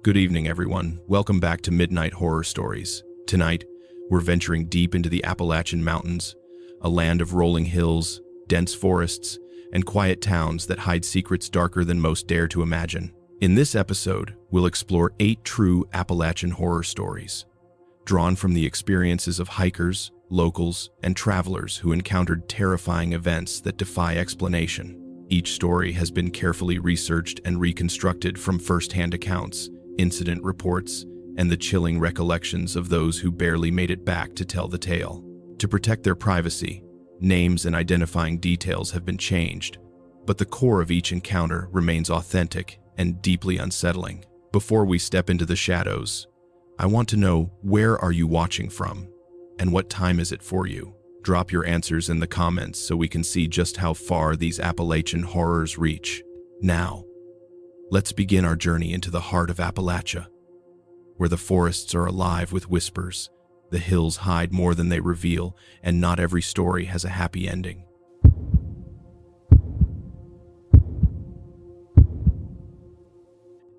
Good evening, everyone. Welcome back to Midnight Horror Stories. Tonight, we're venturing deep into the Appalachian Mountains, a land of rolling hills, dense forests, and quiet towns that hide secrets darker than most dare to imagine. In this episode, we'll explore 8 true Appalachian horror stories, drawn from the experiences of hikers, locals, and travelers who encountered terrifying events that defy explanation. Each story has been carefully researched and reconstructed from first-hand accounts, incident reports, and the chilling recollections of those who barely made it back to tell the tale. To protect their privacy, names and identifying details have been changed, but the core of each encounter remains authentic and deeply unsettling. Before we step into the shadows, I want to know, where are you watching from, and what time is it for you? Drop your answers in the comments so we can see just how far these Appalachian horrors reach. Now, let's begin our journey into the heart of Appalachia, where the forests are alive with whispers, the hills hide more than they reveal, and not every story has a happy ending.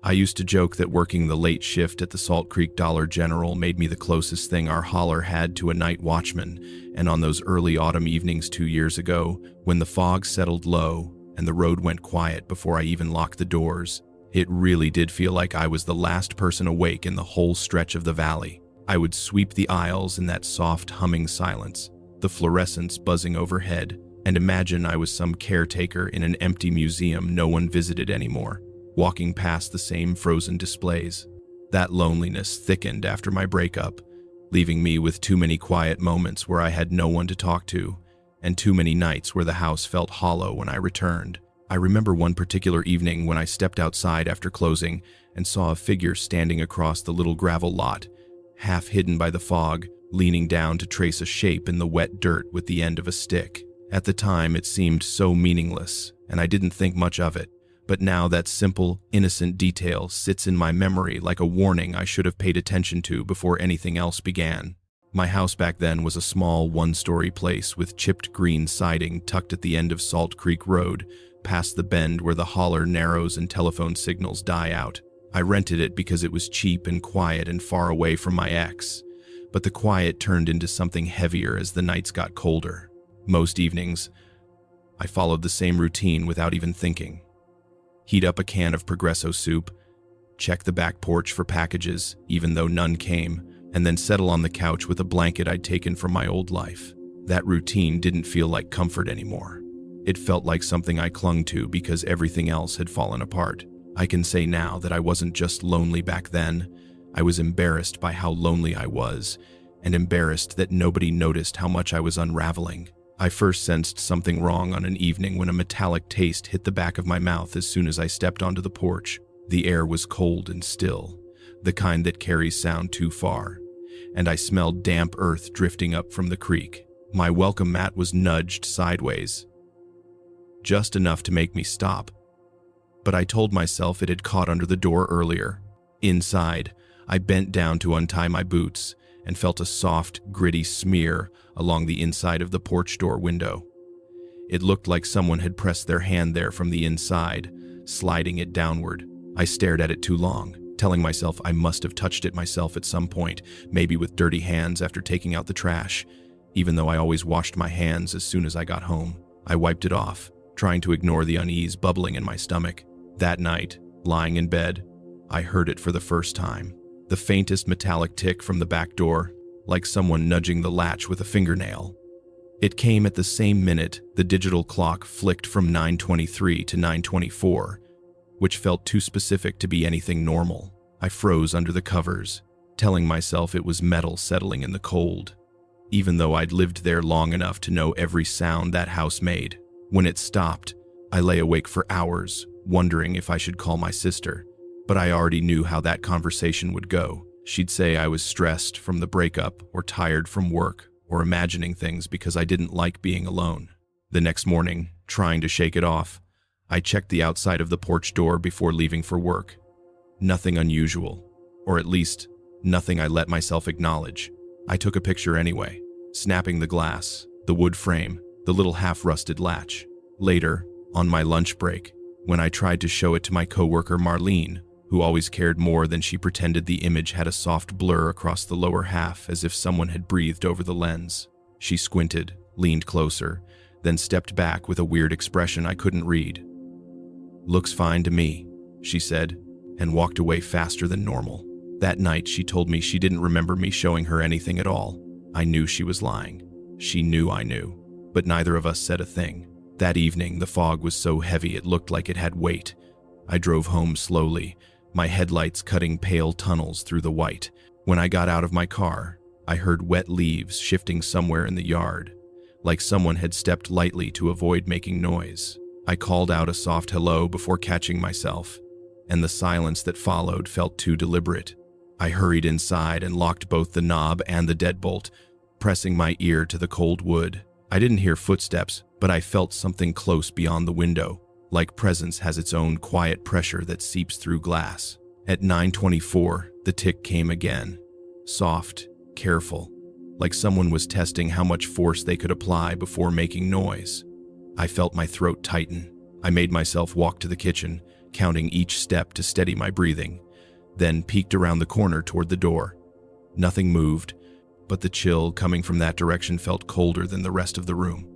I used to joke that working the late shift at the Salt Creek Dollar General made me the closest thing our holler had to a night watchman, and on those early autumn evenings 2 years ago, when the fog settled low and the road went quiet before I even locked the doors, it really did feel like I was the last person awake in the whole stretch of the valley. I would sweep the aisles in that soft humming silence, the fluorescents buzzing overhead, and imagine I was some caretaker in an empty museum no one visited anymore, walking past the same frozen displays. That loneliness thickened after my breakup, leaving me with too many quiet moments where I had no one to talk to, and too many nights where the house felt hollow when I returned. I remember one particular evening when I stepped outside after closing and saw a figure standing across the little gravel lot, half hidden by the fog, leaning down to trace a shape in the wet dirt with the end of a stick. At the time, it seemed so meaningless, and I didn't think much of it. But now that simple, innocent detail sits in my memory like a warning I should have paid attention to before anything else began. My house back then was a small one-story place with chipped green siding tucked at the end of Salt Creek Road, past the bend where the holler narrows and telephone signals die out. I rented it because it was cheap and quiet and far away from my ex, but the quiet turned into something heavier as the nights got colder. Most evenings, I followed the same routine without even thinking. Heat up a can of Progresso soup, check the back porch for packages, even though none came, and then settle on the couch with a blanket I'd taken from my old life. That routine didn't feel like comfort anymore. It felt like something I clung to because everything else had fallen apart. I can say now that I wasn't just lonely back then. I was embarrassed by how lonely I was, and embarrassed that nobody noticed how much I was unraveling. I first sensed something wrong on an evening when a metallic taste hit the back of my mouth as soon as I stepped onto the porch. The air was cold and still, the kind that carries sound too far, and I smelled damp earth drifting up from the creek. My welcome mat was nudged sideways, just enough to make me stop, but I told myself it had caught under the door earlier. Inside, I bent down to untie my boots and felt a soft, gritty smear along the inside of the porch door window. It looked like someone had pressed their hand there from the inside, sliding it downward. I stared at it too long, telling myself I must have touched it myself at some point, maybe with dirty hands after taking out the trash, even though I always washed my hands as soon as I got home. I wiped it off, trying to ignore the unease bubbling in my stomach. That night, lying in bed, I heard it for the first time. The faintest metallic tick from the back door, like someone nudging the latch with a fingernail. It came at the same minute the digital clock flicked from 9:23 to 9:24, which felt too specific to be anything normal. I froze under the covers, telling myself it was metal settling in the cold, even though I'd lived there long enough to know every sound that house made. When it stopped, I lay awake for hours, wondering if I should call my sister, but I already knew how that conversation would go. She'd say I was stressed from the breakup, or tired from work, or imagining things because I didn't like being alone. The next morning, trying to shake it off, I checked the outside of the porch door before leaving for work. Nothing unusual, or at least, nothing I let myself acknowledge. I took a picture anyway, snapping the glass, the wood frame, the little half-rusted latch. Later, on my lunch break, when I tried to show it to my coworker Marlene, who always cared more than she pretended. The image had a soft blur across the lower half, as if someone had breathed over the lens. She squinted, leaned closer, then stepped back with a weird expression I couldn't read. "Looks fine to me," she said, and walked away faster than normal. That night, she told me she didn't remember me showing her anything at all. I knew she was lying. She knew I knew, but neither of us said a thing. That evening, the fog was so heavy it looked like it had weight. I drove home slowly, my headlights cutting pale tunnels through the white. When I got out of my car, I heard wet leaves shifting somewhere in the yard, like someone had stepped lightly to avoid making noise. I called out a soft hello before catching myself, and the silence that followed felt too deliberate. I hurried inside and locked both the knob and the deadbolt, pressing my ear to the cold wood. I didn't hear footsteps, but I felt something close beyond the window, like presence has its own quiet pressure that seeps through glass. At 9:24, the tick came again. Soft, careful, like someone was testing how much force they could apply before making noise. I felt my throat tighten. I made myself walk to the kitchen, counting each step to steady my breathing, then peeked around the corner toward the door. Nothing moved, but the chill coming from that direction felt colder than the rest of the room.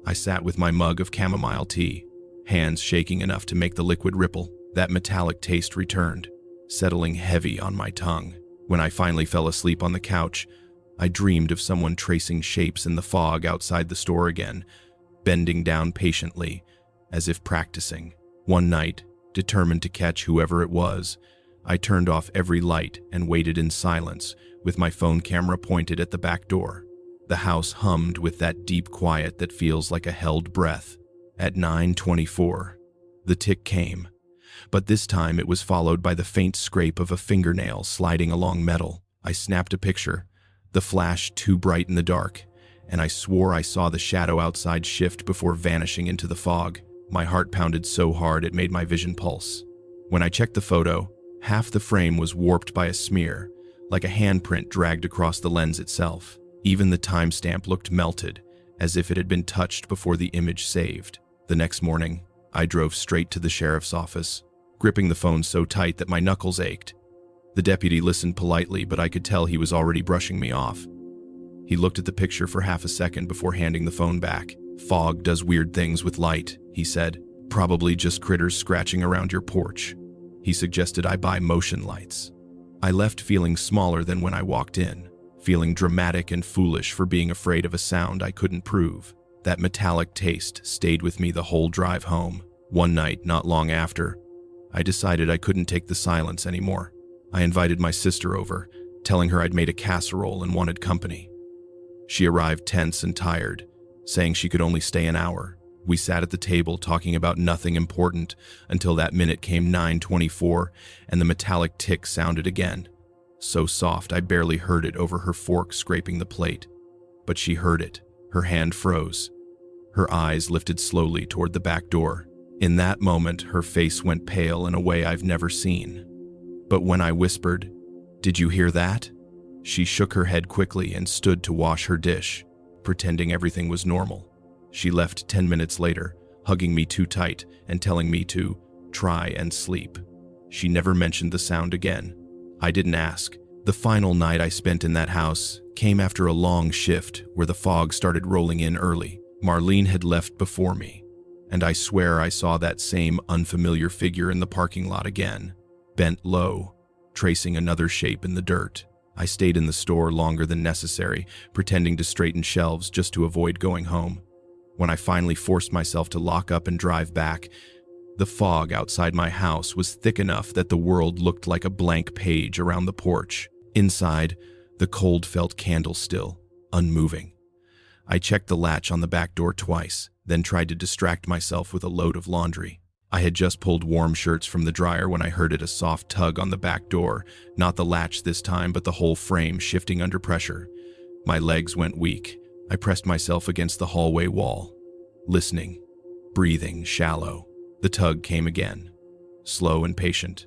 I sat with my mug of chamomile tea, hands shaking enough to make the liquid ripple. That metallic taste returned, settling heavy on my tongue. When I finally fell asleep on the couch, I dreamed of someone tracing shapes in the fog outside the store again, bending down patiently, as if practicing. One night, determined to catch whoever it was, I turned off every light and waited in silence, with my phone camera pointed at the back door. The house hummed with that deep quiet that feels like a held breath. At 9:24, the tick came, but this time it was followed by the faint scrape of a fingernail sliding along metal. I snapped a picture, the flash too bright in the dark, and I swore I saw the shadow outside shift before vanishing into the fog. My heart pounded so hard it made my vision pulse. When I checked the photo, half the frame was warped by a smear, like a handprint dragged across the lens itself. Even the timestamp looked melted, as if it had been touched before the image saved. The next morning, I drove straight to the sheriff's office, gripping the phone so tight that my knuckles ached. The deputy listened politely, but I could tell he was already brushing me off. He looked at the picture for half a second before handing the phone back. "Fog does weird things with light," he said. "Probably just critters scratching around your porch." He suggested I buy motion lights. I left feeling smaller than when I walked in, feeling dramatic and foolish for being afraid of a sound I couldn't prove. That metallic taste stayed with me the whole drive home. One night, not long after, I decided I couldn't take the silence anymore. I invited my sister over, telling her I'd made a casserole and wanted company. She arrived tense and tired, saying she could only stay an hour. We sat at the table talking about nothing important until that minute came 9:24 and the metallic tick sounded again. So soft I barely heard it over her fork scraping the plate. But she heard it. Her hand froze. Her eyes lifted slowly toward the back door. In that moment, her face went pale in a way I've never seen. But when I whispered, "Did you hear that?" she shook her head quickly and stood to wash her dish, pretending everything was normal. She left 10 minutes later, hugging me too tight and telling me to try and sleep. She never mentioned the sound again. I didn't ask. The final night I spent in that house came after a long shift where the fog started rolling in early. Marlene had left before me, and I swear I saw that same unfamiliar figure in the parking lot again, bent low, tracing another shape in the dirt. I stayed in the store longer than necessary, pretending to straighten shelves just to avoid going home. When I finally forced myself to lock up and drive back, the fog outside my house was thick enough that the world looked like a blank page around the porch. Inside, the cold felt candle still, unmoving. I checked the latch on the back door twice, then tried to distract myself with a load of laundry. I had just pulled warm shirts from the dryer when I heard a soft tug on the back door, not the latch this time, but the whole frame shifting under pressure. My legs went weak. I pressed myself against the hallway wall, listening, breathing shallow. The tug came again, slow and patient.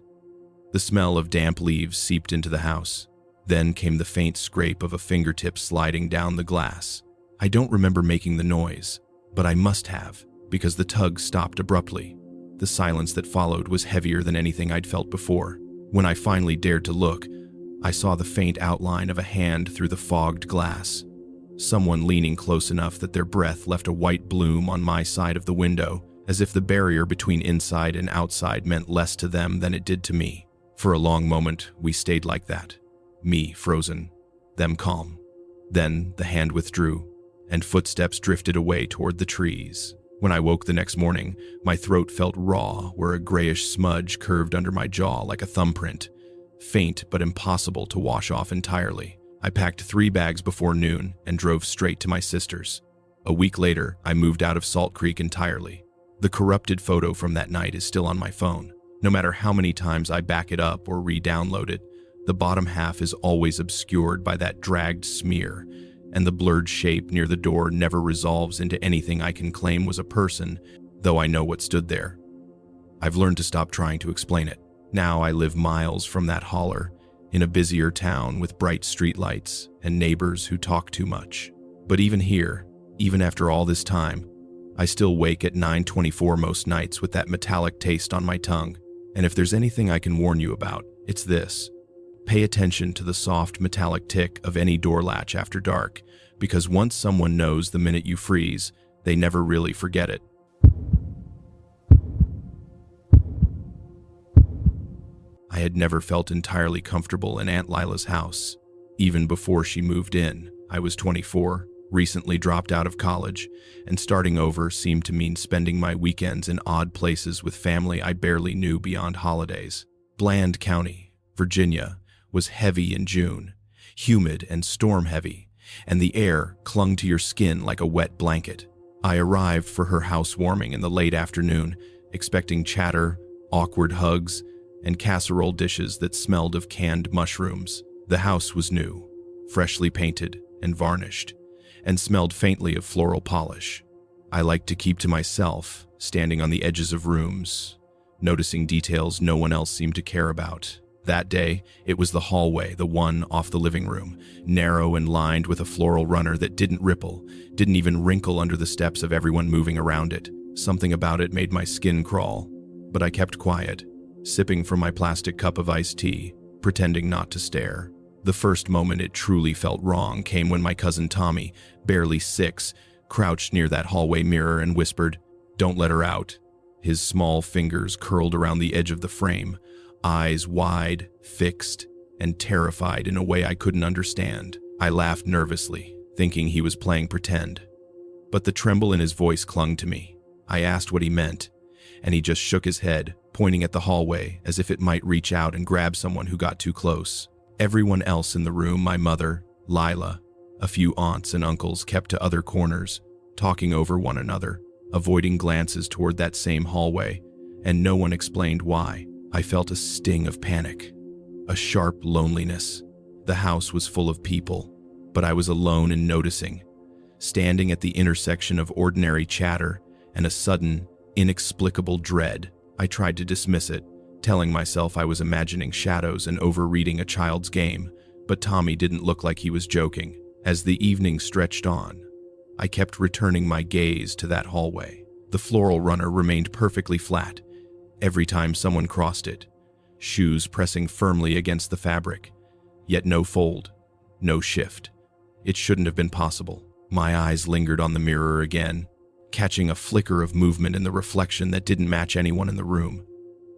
The smell of damp leaves seeped into the house. Then came the faint scrape of a fingertip sliding down the glass. I don't remember making the noise, but I must have, because the tug stopped abruptly. The silence that followed was heavier than anything I'd felt before. When I finally dared to look, I saw the faint outline of a hand through the fogged glass. Someone leaning close enough that their breath left a white bloom on my side of the window, as if the barrier between inside and outside meant less to them than it did to me. For a long moment, we stayed like that. Me frozen, them calm. Then the hand withdrew, and footsteps drifted away toward the trees. When I woke the next morning, my throat felt raw where a grayish smudge curved under my jaw like a thumbprint. Faint but impossible to wash off entirely. I packed 3 bags before noon and drove straight to my sister's. A week later, I moved out of Salt Creek entirely. The corrupted photo from that night is still on my phone. No matter how many times I back it up or re-download it, the bottom half is always obscured by that dragged smear, and the blurred shape near the door never resolves into anything I can claim was a person, though I know what stood there. I've learned to stop trying to explain it. Now I live miles from that holler, in a busier town with bright streetlights and neighbors who talk too much. But even here, even after all this time, I still wake at 9:24 most nights with that metallic taste on my tongue. And if there's anything I can warn you about, it's this. Pay attention to the soft metallic tick of any door latch after dark, because once someone knows the minute you freeze, they never really forget it. I had never felt entirely comfortable in Aunt Lila's house. Even before she moved in, I was 24, recently dropped out of college, and starting over seemed to mean spending my weekends in odd places with family I barely knew beyond holidays. Bland County, Virginia, was heavy in June, humid and storm-heavy, and the air clung to your skin like a wet blanket. I arrived for her housewarming in the late afternoon, expecting chatter, awkward hugs, and casserole dishes that smelled of canned mushrooms. The house was new, freshly painted and varnished, and smelled faintly of floral polish. I liked to keep to myself, standing on the edges of rooms, noticing details no one else seemed to care about. That day, it was the hallway, the one off the living room, narrow and lined with a floral runner that didn't ripple, didn't even wrinkle under the steps of everyone moving around it. Something about it made my skin crawl, but I kept quiet, sipping from my plastic cup of iced tea, pretending not to stare. The first moment it truly felt wrong came when my cousin Tommy, barely 6, crouched near that hallway mirror and whispered, "Don't let her out." His small fingers curled around the edge of the frame, eyes wide, fixed, and terrified in a way I couldn't understand. I laughed nervously, thinking he was playing pretend. But the tremble in his voice clung to me. I asked what he meant, and he just shook his head, pointing at the hallway as if it might reach out and grab someone who got too close. Everyone else in the room, my mother, Lila, a few aunts and uncles, kept to other corners, talking over one another, avoiding glances toward that same hallway, and no one explained why. I felt a sting of panic, a sharp loneliness. The house was full of people, but I was alone in noticing, standing at the intersection of ordinary chatter and a sudden, inexplicable dread. I tried to dismiss it, telling myself I was imagining shadows and overreading a child's game, but Tommy didn't look like he was joking. As the evening stretched on, I kept returning my gaze to that hallway. The floral runner remained perfectly flat every time someone crossed it, shoes pressing firmly against the fabric, yet no fold, no shift. It shouldn't have been possible. My eyes lingered on the mirror again, catching a flicker of movement in the reflection that didn't match anyone in the room.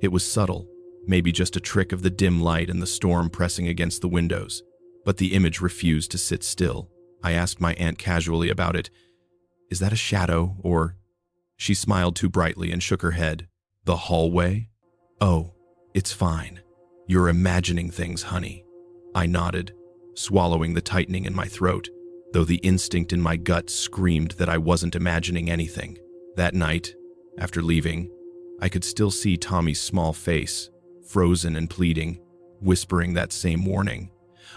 It was subtle, maybe just a trick of the dim light and the storm pressing against the windows, but the image refused to sit still. I asked my aunt casually about it. "Is that a shadow, or—" She smiled too brightly and shook her head. "The hallway? Oh, it's fine. You're imagining things, honey." I nodded, swallowing the tightening in my throat, though the instinct in my gut screamed that I wasn't imagining anything. That night, after leaving, I could still see Tommy's small face, frozen and pleading, whispering that same warning.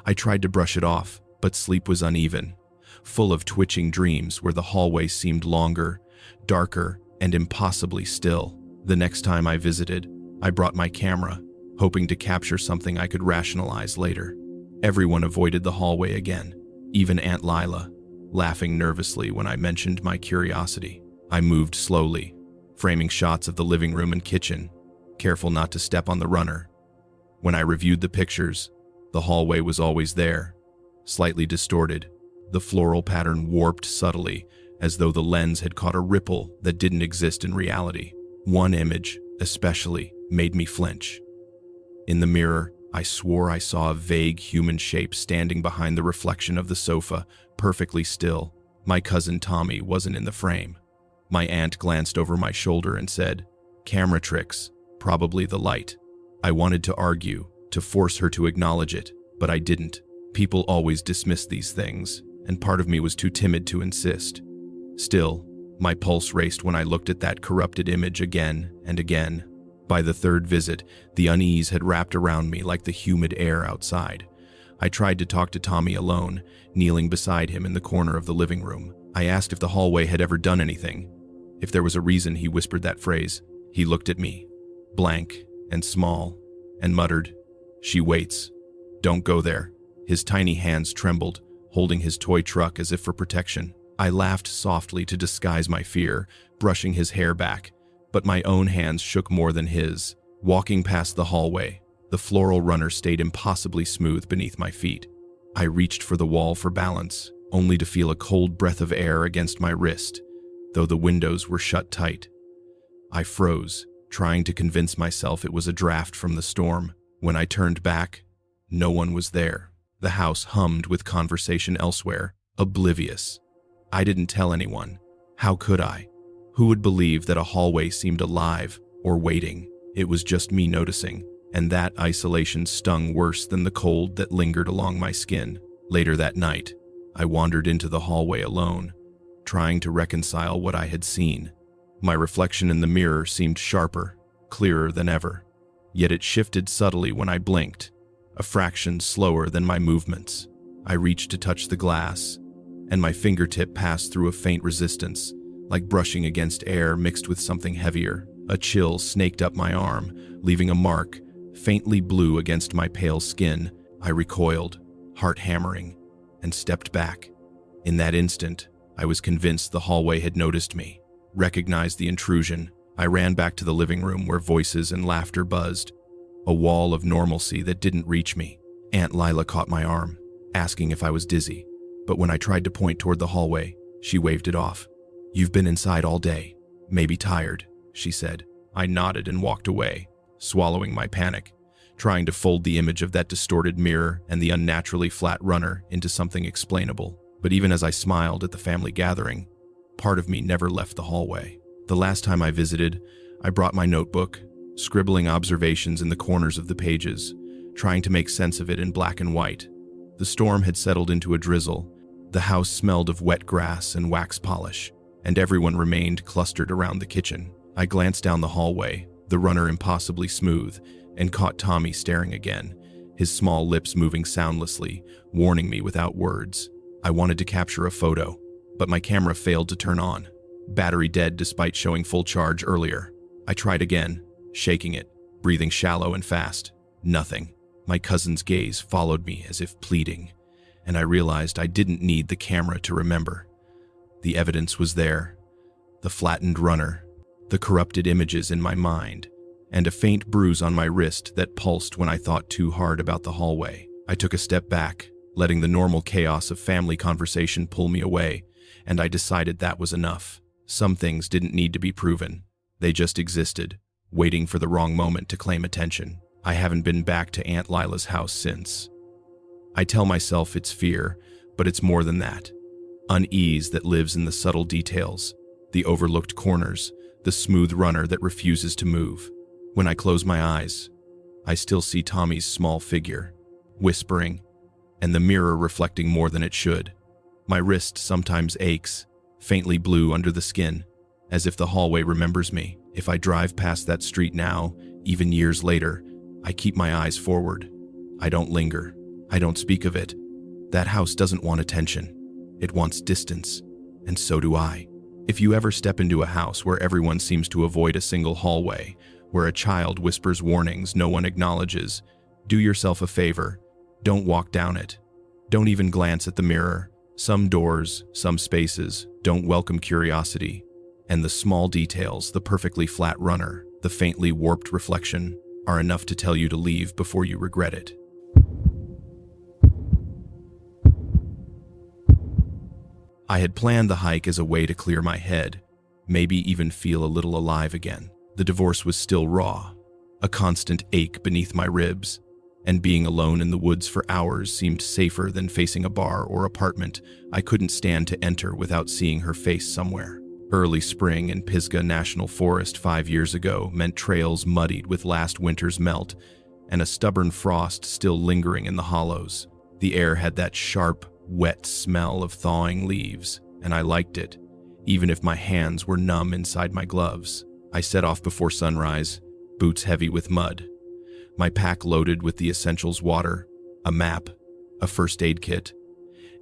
I tried to brush it off, but sleep was uneven, full of twitching dreams where the hallway seemed longer, darker, and impossibly still. The next time I visited, I brought my camera, hoping to capture something I could rationalize later. Everyone avoided the hallway again, even Aunt Lila, laughing nervously when I mentioned my curiosity. I moved slowly, framing shots of the living room and kitchen, careful not to step on the runner. When I reviewed the pictures, the hallway was always there, slightly distorted, the floral pattern warped subtly, as though the lens had caught a ripple that didn't exist in reality. One image, especially, made me flinch. In the mirror, I swore I saw a vague human shape standing behind the reflection of the sofa, perfectly still. My cousin Tommy wasn't in the frame. My aunt glanced over my shoulder and said, "Camera tricks, probably the light." I wanted to argue, to force her to acknowledge it, but I didn't. People always dismiss these things, and part of me was too timid to insist. Still, my pulse raced when I looked at that corrupted image again and again. By the third visit, the unease had wrapped around me like the humid air outside. I tried to talk to Tommy alone, kneeling beside him in the corner of the living room. I asked if the hallway had ever done anything. If there was a reason he whispered that phrase. He looked at me, blank and small, and muttered, "She waits. Don't go there." His tiny hands trembled, holding his toy truck as if for protection. I laughed softly to disguise my fear, brushing his hair back, but my own hands shook more than his. Walking past the hallway, the floral runner stayed impossibly smooth beneath my feet. I reached for the wall for balance, only to feel a cold breath of air against my wrist, though the windows were shut tight. I froze, trying to convince myself it was a draft from the storm. When I turned back, no one was there. The house hummed with conversation elsewhere, oblivious. I didn't tell anyone. How could I? Who would believe that a hallway seemed alive or waiting? It was just me noticing, and that isolation stung worse than the cold that lingered along my skin. Later that night, I wandered into the hallway alone, trying to reconcile what I had seen. My reflection in the mirror seemed sharper, clearer than ever, yet it shifted subtly when I blinked, a fraction slower than my movements. I reached to touch the glass, and my fingertip passed through a faint resistance, like brushing against air mixed with something heavier. A chill snaked up my arm, leaving a mark, faintly blue against my pale skin. I recoiled, heart hammering, and stepped back. In that instant, I was convinced the hallway had noticed me, recognized the intrusion. I ran back to the living room where voices and laughter buzzed, a wall of normalcy that didn't reach me. Aunt Lila caught my arm, asking if I was dizzy, but when I tried to point toward the hallway, she waved it off. "You've been inside all day, maybe tired," she said. I nodded and walked away, swallowing my panic, trying to fold the image of that distorted mirror and the unnaturally flat runner into something explainable. But even as I smiled at the family gathering, part of me never left the hallway. The last time I visited, I brought my notebook, scribbling observations in the corners of the pages, trying to make sense of it in black and white. The storm had settled into a drizzle. The house smelled of wet grass and wax polish, and everyone remained clustered around the kitchen. I glanced down the hallway, the runner impossibly smooth, and caught Tommy staring again, his small lips moving soundlessly, warning me without words. I wanted to capture a photo, but my camera failed to turn on, battery dead despite showing full charge earlier. I tried again, shaking it, breathing shallow and fast. Nothing. My cousin's gaze followed me as if pleading, and I realized I didn't need the camera to remember. The evidence was there. The flattened runner, the corrupted images in my mind, and a faint bruise on my wrist that pulsed when I thought too hard about the hallway. I took a step back, letting the normal chaos of family conversation pull me away, and I decided that was enough. Some things didn't need to be proven. They just existed, waiting for the wrong moment to claim attention. I haven't been back to Aunt Lila's house since. I tell myself it's fear, but it's more than that. Unease that lives in the subtle details, the overlooked corners, the smooth runner that refuses to move. When I close my eyes, I still see Tommy's small figure, whispering, and the mirror reflecting more than it should. My wrist sometimes aches, faintly blue under the skin, as if the hallway remembers me. If I drive past that street now, even years later, I keep my eyes forward. I don't linger. I don't speak of it. That house doesn't want attention. It wants distance, and so do I. If you ever step into a house where everyone seems to avoid a single hallway, where a child whispers warnings no one acknowledges, do yourself a favor. Don't walk down it. Don't even glance at the mirror. Some doors, some spaces, don't welcome curiosity. And the small details, the perfectly flat runner, the faintly warped reflection, are enough to tell you to leave before you regret it. I had planned the hike as a way to clear my head, maybe even feel a little alive again. The divorce was still raw, a constant ache beneath my ribs, and being alone in the woods for hours seemed safer than facing a bar or apartment I couldn't stand to enter without seeing her face somewhere. Early spring in Pisgah National Forest 5 years ago meant trails muddied with last winter's melt and a stubborn frost still lingering in the hollows. The air had that sharp, wet smell of thawing leaves, and I liked it, even if my hands were numb inside my gloves. I set off before sunrise, boots heavy with mud, my pack loaded with the essentials: water, a map, a first aid kit,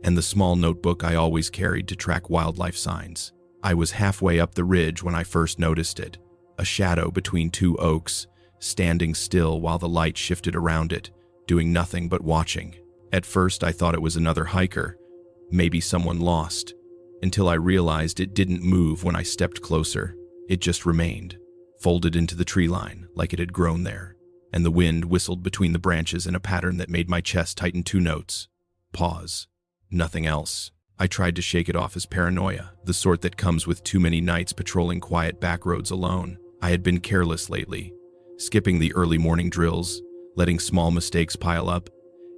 and the small notebook I always carried to track wildlife signs. I was halfway up the ridge when I first noticed it, a shadow between two oaks, standing still while the light shifted around it, doing nothing but watching. At first I thought it was another hiker, maybe someone lost, until I realized it didn't move when I stepped closer. It just remained, folded into the tree line like it had grown there, and the wind whistled between the branches in a pattern that made my chest tighten 2 notes. Pause. Nothing else. I tried to shake it off as paranoia, the sort that comes with too many nights patrolling quiet back roads alone. I had been careless lately, skipping the early morning drills, letting small mistakes pile up,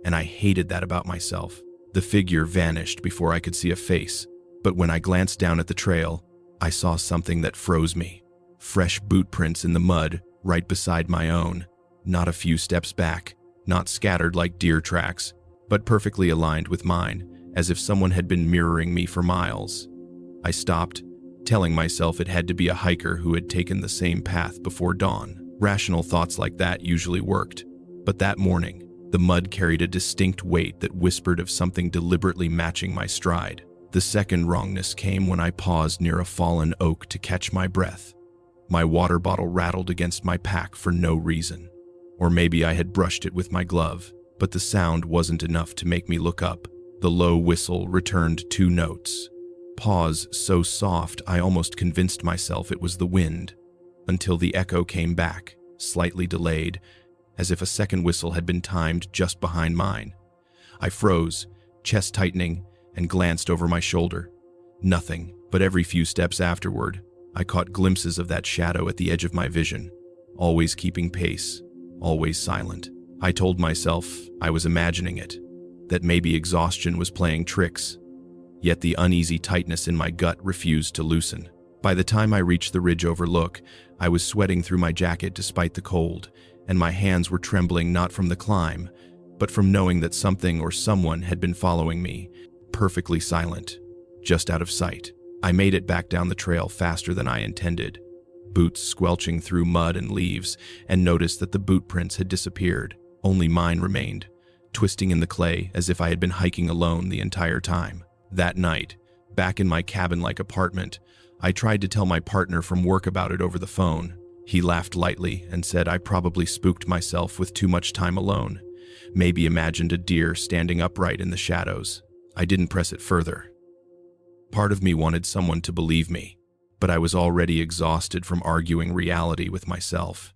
and I hated that about myself. The figure vanished before I could see a face, but when I glanced down at the trail, I saw something that froze me. Fresh boot prints in the mud, right beside my own, not a few steps back, not scattered like deer tracks, but perfectly aligned with mine, as if someone had been mirroring me for miles. I stopped, telling myself it had to be a hiker who had taken the same path before dawn. Rational thoughts like that usually worked, but that morning, the mud carried a distinct weight that whispered of something deliberately matching my stride. The second wrongness came when I paused near a fallen oak to catch my breath. My water bottle rattled against my pack for no reason. Or maybe I had brushed it with my glove, but the sound wasn't enough to make me look up. The low whistle returned 2 notes. Pause so soft I almost convinced myself it was the wind, until the echo came back, slightly delayed, as if a second whistle had been timed just behind mine. I froze, chest tightening, and glanced over my shoulder. Nothing, but every few steps afterward, I caught glimpses of that shadow at the edge of my vision, always keeping pace, always silent. I told myself I was imagining it, that maybe exhaustion was playing tricks, yet the uneasy tightness in my gut refused to loosen. By the time I reached the ridge overlook, I was sweating through my jacket despite the cold, and my hands were trembling not from the climb, but from knowing that something or someone had been following me, perfectly silent, just out of sight. I made it back down the trail faster than I intended, boots squelching through mud and leaves, and noticed that the boot prints had disappeared. Only mine remained, twisting in the clay as if I had been hiking alone the entire time. That night, back in my cabin-like apartment, I tried to tell my partner from work about it over the phone. He laughed lightly and said I probably spooked myself with too much time alone, maybe imagined a deer standing upright in the shadows. I didn't press it further. Part of me wanted someone to believe me, but I was already exhausted from arguing reality with myself.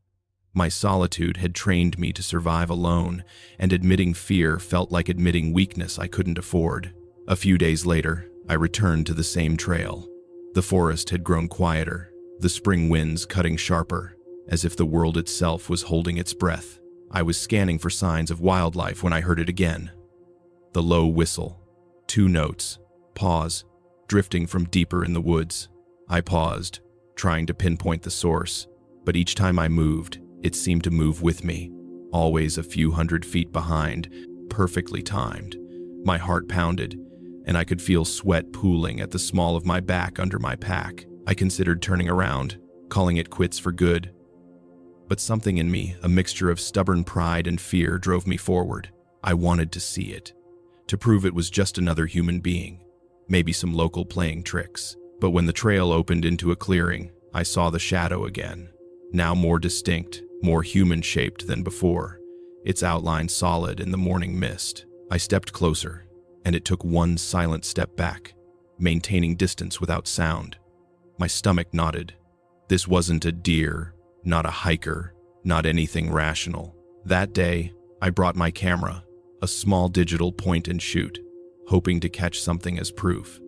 My solitude had trained me to survive alone, and admitting fear felt like admitting weakness I couldn't afford. A few days later, I returned to the same trail. The forest had grown quieter, the spring winds cutting sharper, as if the world itself was holding its breath. I was scanning for signs of wildlife when I heard it again. The low whistle, 2 notes, pause, drifting from deeper in the woods. I paused, trying to pinpoint the source, but each time I moved, it seemed to move with me, always a few hundred feet behind, perfectly timed. My heart pounded, and I could feel sweat pooling at the small of my back under my pack. I considered turning around, calling it quits for good. But something in me, a mixture of stubborn pride and fear, drove me forward. I wanted to see it, to prove it was just another human being, maybe some local playing tricks. But when the trail opened into a clearing, I saw the shadow again, now more distinct, more human-shaped than before, its outline solid in the morning mist. I stepped closer, and it took one silent step back, maintaining distance without sound. My stomach knotted. This wasn't a deer, not a hiker, not anything rational. That day, I brought my camera, a small digital point and shoot, hoping to catch something as proof.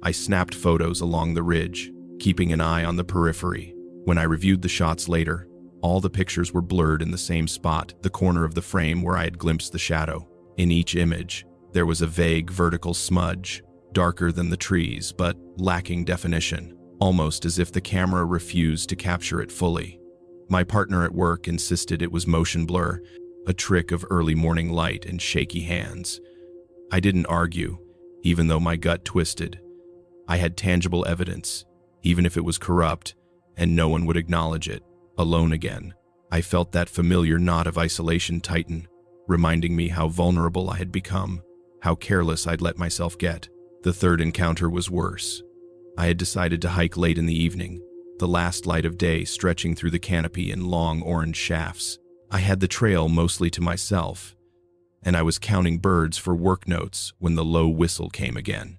I snapped photos along the ridge, keeping an eye on the periphery. When I reviewed the shots later, all the pictures were blurred in the same spot, the corner of the frame where I had glimpsed the shadow. In each image, there was a vague vertical smudge, darker than the trees, but lacking definition, almost as if the camera refused to capture it fully. My partner at work insisted it was motion blur, a trick of early morning light and shaky hands. I didn't argue, even though my gut twisted. I had tangible evidence, even if it was corrupt, and no one would acknowledge it. Alone again, I felt that familiar knot of isolation tighten, reminding me how vulnerable I had become, how careless I'd let myself get. The third encounter was worse. I had decided to hike late in the evening, the last light of day stretching through the canopy in long orange shafts. I had the trail mostly to myself, and I was counting birds for work notes when the low whistle came again.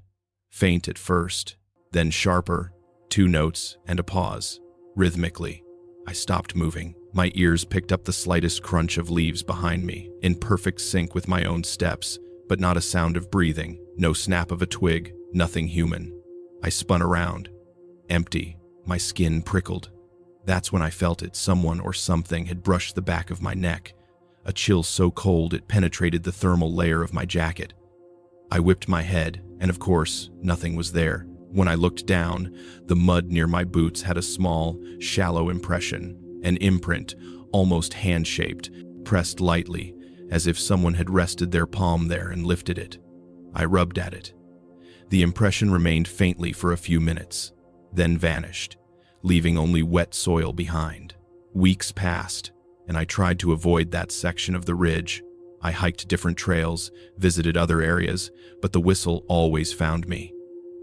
Faint at first, then sharper, 2 notes and a pause. Rhythmically, I stopped moving. My ears picked up the slightest crunch of leaves behind me, in perfect sync with my own steps, but not a sound of breathing, no snap of a twig, nothing human. I spun around. Empty. My skin prickled. That's when I felt it. Someone or something had brushed the back of my neck, a chill so cold it penetrated the thermal layer of my jacket. I whipped my head, and of course, nothing was there. When I looked down, the mud near my boots had a small, shallow impression, an imprint, almost hand-shaped, pressed lightly, as if someone had rested their palm there and lifted it. I rubbed at it. The impression remained faintly for a few minutes, then vanished, leaving only wet soil behind. Weeks passed, and I tried to avoid that section of the ridge. I hiked different trails, visited other areas, but the whistle always found me.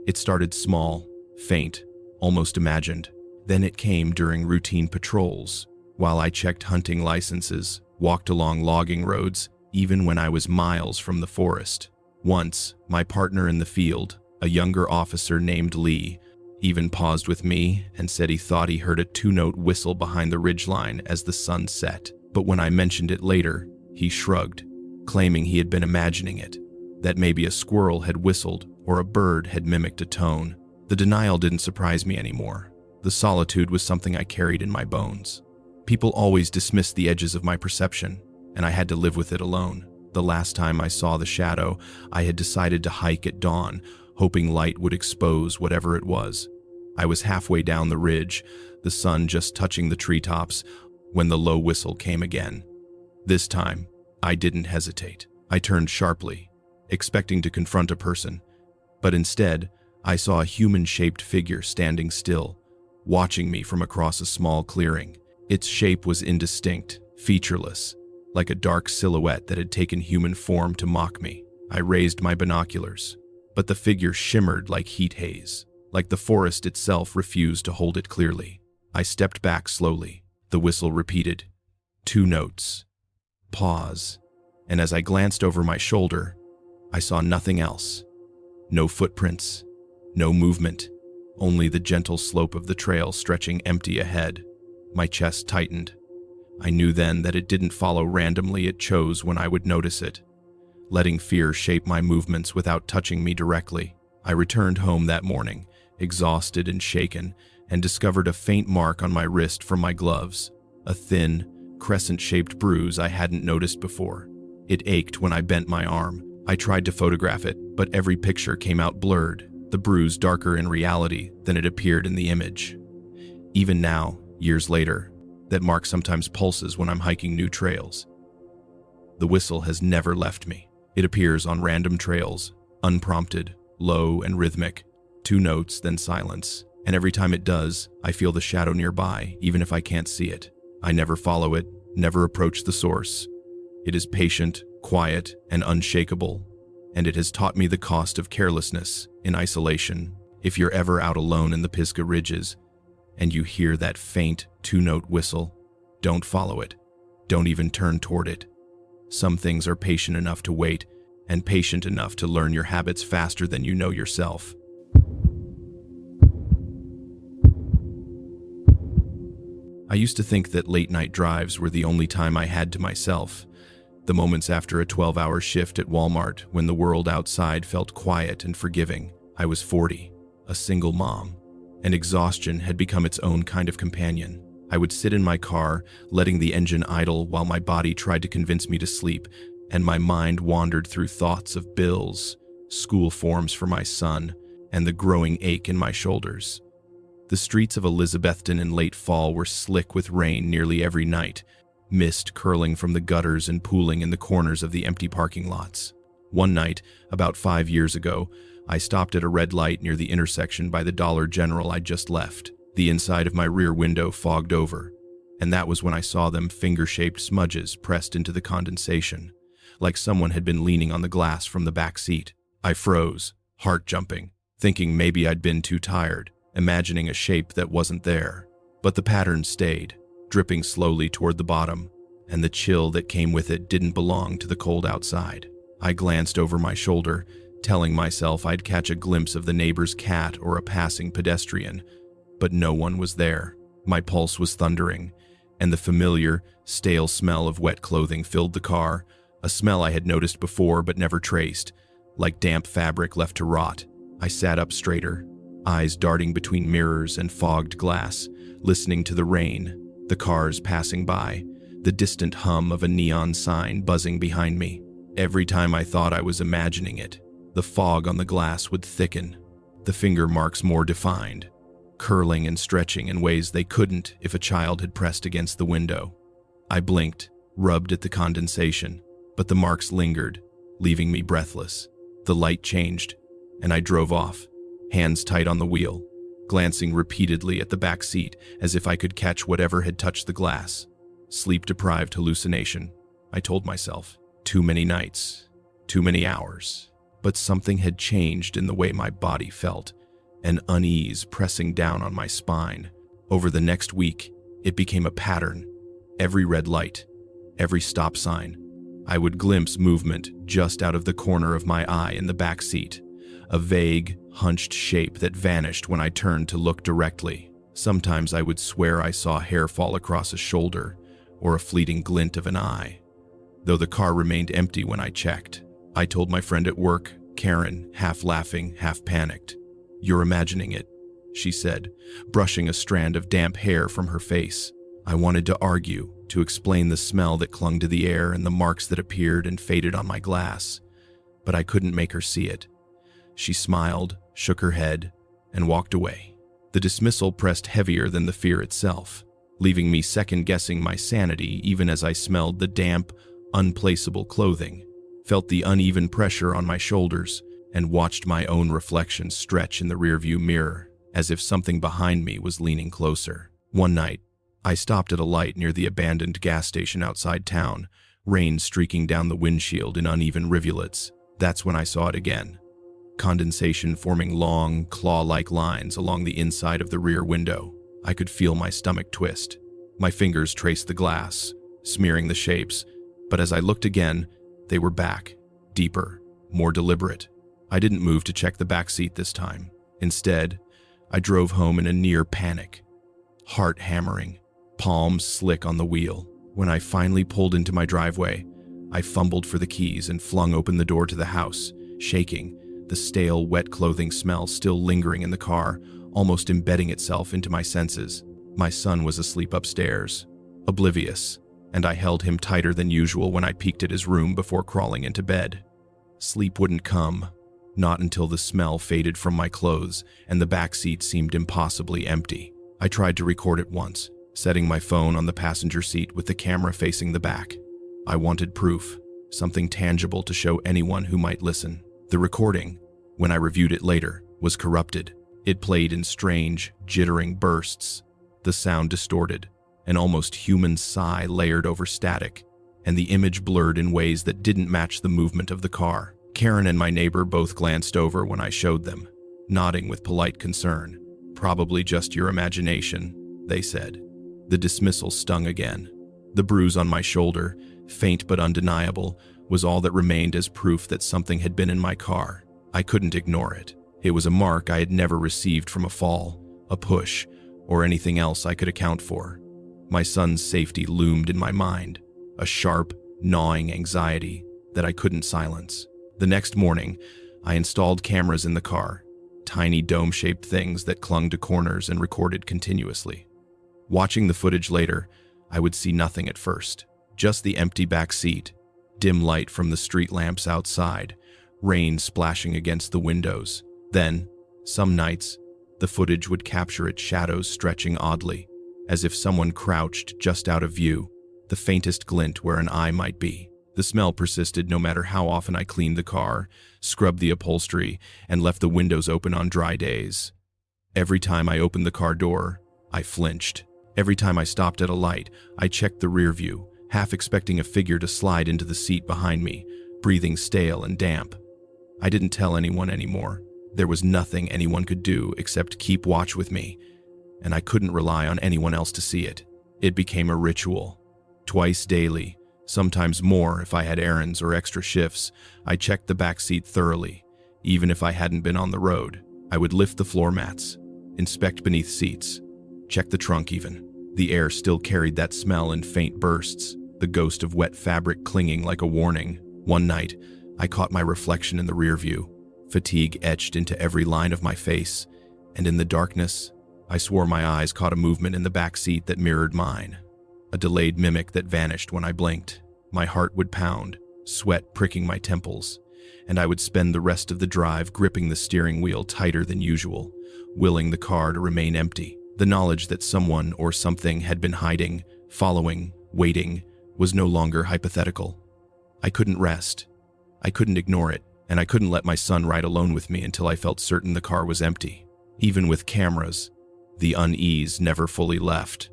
It started small, faint, almost imagined. Then it came during routine patrols, while I checked hunting licenses, walked along logging roads, even when I was miles from the forest. Once, my partner in the field, a younger officer named Lee, even paused with me and said he thought he heard a 2-note whistle behind the ridgeline as the sun set. But when I mentioned it later, he shrugged, claiming he had been imagining it, that maybe a squirrel had whistled or a bird had mimicked a tone. The denial didn't surprise me anymore. The solitude was something I carried in my bones. People always dismissed the edges of my perception, and I had to live with it alone. The last time I saw the shadow, I had decided to hike at dawn, hoping light would expose whatever it was. I was halfway down the ridge, the sun just touching the treetops, when the low whistle came again. This time, I didn't hesitate. I turned sharply, expecting to confront a person, but instead, I saw a human-shaped figure standing still, watching me from across a small clearing. Its shape was indistinct, featureless, like a dark silhouette that had taken human form to mock me. I raised my binoculars, but the figure shimmered like heat haze, like the forest itself refused to hold it clearly. I stepped back slowly. The whistle repeated. 2 notes. Pause. And as I glanced over my shoulder, I saw nothing else. No footprints, no movement, only the gentle slope of the trail stretching empty ahead. My chest tightened. I knew then that it didn't follow randomly, it chose when I would notice it, letting fear shape my movements without touching me directly. I returned home that morning, exhausted and shaken, and discovered a faint mark on my wrist from my gloves, a thin, crescent-shaped bruise I hadn't noticed before. It ached when I bent my arm. I tried to photograph it, but every picture came out blurred, the bruise darker in reality than it appeared in the image. Even now, years later, that mark sometimes pulses when I'm hiking new trails. The whistle has never left me. It appears on random trails, unprompted, low and rhythmic, 2 notes, then silence. And every time it does, I feel the shadow nearby, even if I can't see it. I never follow it, never approach the source. It is patient, quiet, and unshakable, and it has taught me the cost of carelessness in isolation. If you're ever out alone in the Pisgah Ridges, and you hear that faint 2-note whistle, don't follow it. Don't even turn toward it. Some things are patient enough to wait, and patient enough to learn your habits faster than you know yourself. I used to think that late-night drives were the only time I had to myself. The moments after a 12-hour shift at Walmart when the world outside felt quiet and forgiving. I was 40, a single mom, and exhaustion had become its own kind of companion. I would sit in my car, letting the engine idle while my body tried to convince me to sleep, and my mind wandered through thoughts of bills, school forms for my son, and the growing ache in my shoulders. The streets of Elizabethton in late fall were slick with rain nearly every night, mist curling from the gutters and pooling in the corners of the empty parking lots. One night, about 5 years ago, I stopped at a red light near the intersection by the Dollar General I'd just left. The inside of my rear window fogged over, and that was when I saw them finger-shaped smudges pressed into the condensation, like someone had been leaning on the glass from the back seat. I froze, heart jumping, thinking maybe I'd been too tired, imagining a shape that wasn't there. But the pattern stayed, dripping slowly toward the bottom, and the chill that came with it didn't belong to the cold outside. I glanced over my shoulder, telling myself I'd catch a glimpse of the neighbor's cat or a passing pedestrian, but no one was there. My pulse was thundering, and the familiar, stale smell of wet clothing filled the car, a smell I had noticed before but never traced, like damp fabric left to rot. I sat up straighter, eyes darting between mirrors and fogged glass, listening to the rain, the cars passing by, the distant hum of a neon sign buzzing behind me. Every time I thought I was imagining it, the fog on the glass would thicken, the finger marks more defined, curling and stretching in ways they couldn't if a child had pressed against the window. I blinked, rubbed at the condensation, but the marks lingered, leaving me breathless. The light changed, and I drove off, hands tight on the wheel, glancing repeatedly at the back seat as if I could catch whatever had touched the glass. Sleep-deprived hallucination, I told myself. Too many nights, too many hours. But something had changed in the way my body felt, an unease pressing down on my spine. Over the next week, it became a pattern. Every red light, every stop sign, I would glimpse movement just out of the corner of my eye in the back seat, a vague, hunched shape that vanished when I turned to look directly. Sometimes I would swear I saw hair fall across a shoulder or a fleeting glint of an eye, though the car remained empty when I checked. I told my friend at work, Karen, half laughing, half panicked. "You're imagining it," she said, brushing a strand of damp hair from her face. I wanted to argue, to explain the smell that clung to the air and the marks that appeared and faded on my glass, but I couldn't make her see it. She smiled, shook her head, and walked away. The dismissal pressed heavier than the fear itself, leaving me second-guessing my sanity even as I smelled the damp, unplaceable clothing, felt the uneven pressure on my shoulders, and watched my own reflection stretch in the rearview mirror, as if something behind me was leaning closer. One night, I stopped at a light near the abandoned gas station outside town, rain streaking down the windshield in uneven rivulets. That's when I saw it again. Condensation forming long, claw-like lines along the inside of the rear window. I could feel my stomach twist. My fingers traced the glass, smearing the shapes, but as I looked again, they were back, deeper, more deliberate. I didn't move to check the back seat this time. Instead, I drove home in a near panic, heart hammering, palms slick on the wheel. When I finally pulled into my driveway, I fumbled for the keys and flung open the door to the house, shaking, the stale, wet clothing smell still lingering in the car, almost embedding itself into my senses. My son was asleep upstairs, oblivious, and I held him tighter than usual when I peeked at his room before crawling into bed. Sleep wouldn't come, not until the smell faded from my clothes and the back seat seemed impossibly empty. I tried to record it once, setting my phone on the passenger seat with the camera facing the back. I wanted proof, something tangible to show anyone who might listen. The recording, when I reviewed it later, was corrupted. It played in strange, jittering bursts, the sound distorted, an almost human sigh layered over static, and the image blurred in ways that didn't match the movement of the car. Karen and my neighbor both glanced over when I showed them, nodding with polite concern. "Probably just your imagination," they said. The dismissal stung again. The bruise on my shoulder, faint but undeniable, was all that remained as proof that something had been in my car. I couldn't ignore it. It was a mark I had never received from a fall, a push, or anything else I could account for. My son's safety loomed in my mind, a sharp, gnawing anxiety that I couldn't silence. The next morning, I installed cameras in the car, tiny dome-shaped things that clung to corners and recorded continuously. Watching the footage later, I would see nothing at first, just the empty back seat, dim light from the street lamps outside, rain splashing against the windows. Then, some nights, the footage would capture its shadows stretching oddly, as if someone crouched just out of view, the faintest glint where an eye might be. The smell persisted no matter how often I cleaned the car, scrubbed the upholstery, and left the windows open on dry days. Every time I opened the car door, I flinched. Every time I stopped at a light, I checked the rear view, half expecting a figure to slide into the seat behind me, breathing stale and damp. I didn't tell anyone anymore. There was nothing anyone could do except keep watch with me, and I couldn't rely on anyone else to see it. It became a ritual. Twice daily, sometimes more if I had errands or extra shifts, I checked the back seat thoroughly. Even if I hadn't been on the road, I would lift the floor mats, inspect beneath seats, check the trunk even. The air still carried that smell in faint bursts, the ghost of wet fabric clinging like a warning. One night, I caught my reflection in the rear view, fatigue etched into every line of my face, and in the darkness, I swore my eyes caught a movement in the back seat that mirrored mine, a delayed mimic that vanished when I blinked. My heart would pound, sweat pricking my temples, and I would spend the rest of the drive gripping the steering wheel tighter than usual, willing the car to remain empty. The knowledge that someone or something had been hiding, following, waiting, was no longer hypothetical. I couldn't rest. I couldn't ignore it, and I couldn't let my son ride alone with me until I felt certain the car was empty. Even with cameras, the unease never fully left.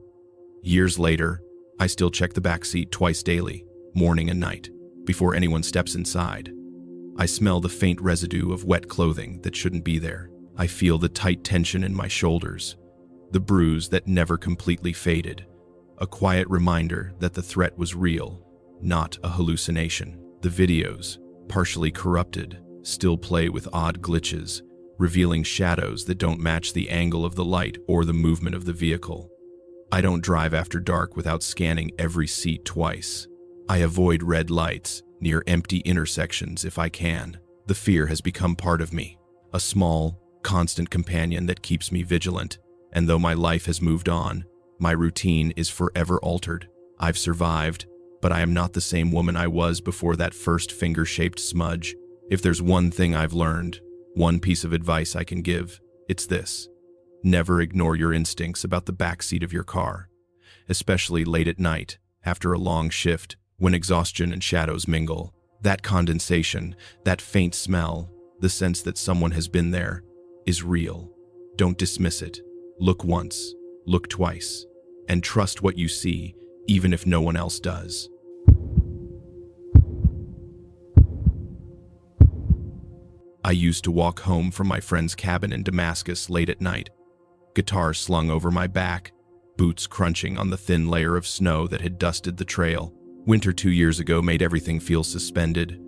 Years later, I still check the back seat twice daily, morning and night, before anyone steps inside. I smell the faint residue of wet clothing that shouldn't be there. I feel the tight tension in my shoulders, the bruise that never completely faded, a quiet reminder that the threat was real, not a hallucination. The videos, partially corrupted, still play with odd glitches, revealing shadows that don't match the angle of the light or the movement of the vehicle. I don't drive after dark without scanning every seat twice. I avoid red lights near empty intersections if I can. The fear has become part of me, a small, constant companion that keeps me vigilant. And though my life has moved on, my routine is forever altered. I've survived, but I am not the same woman I was before that first finger-shaped smudge. If there's one thing I've learned, one piece of advice I can give, it's this. Never ignore your instincts about the backseat of your car, especially late at night, after a long shift, when exhaustion and shadows mingle. That condensation, that faint smell, the sense that someone has been there, is real. Don't dismiss it. Look once, look twice, and trust what you see, even if no one else does. I used to walk home from my friend's cabin in Damascus late at night, guitar slung over my back, boots crunching on the thin layer of snow that had dusted the trail. Winter 2 years ago made everything feel suspended,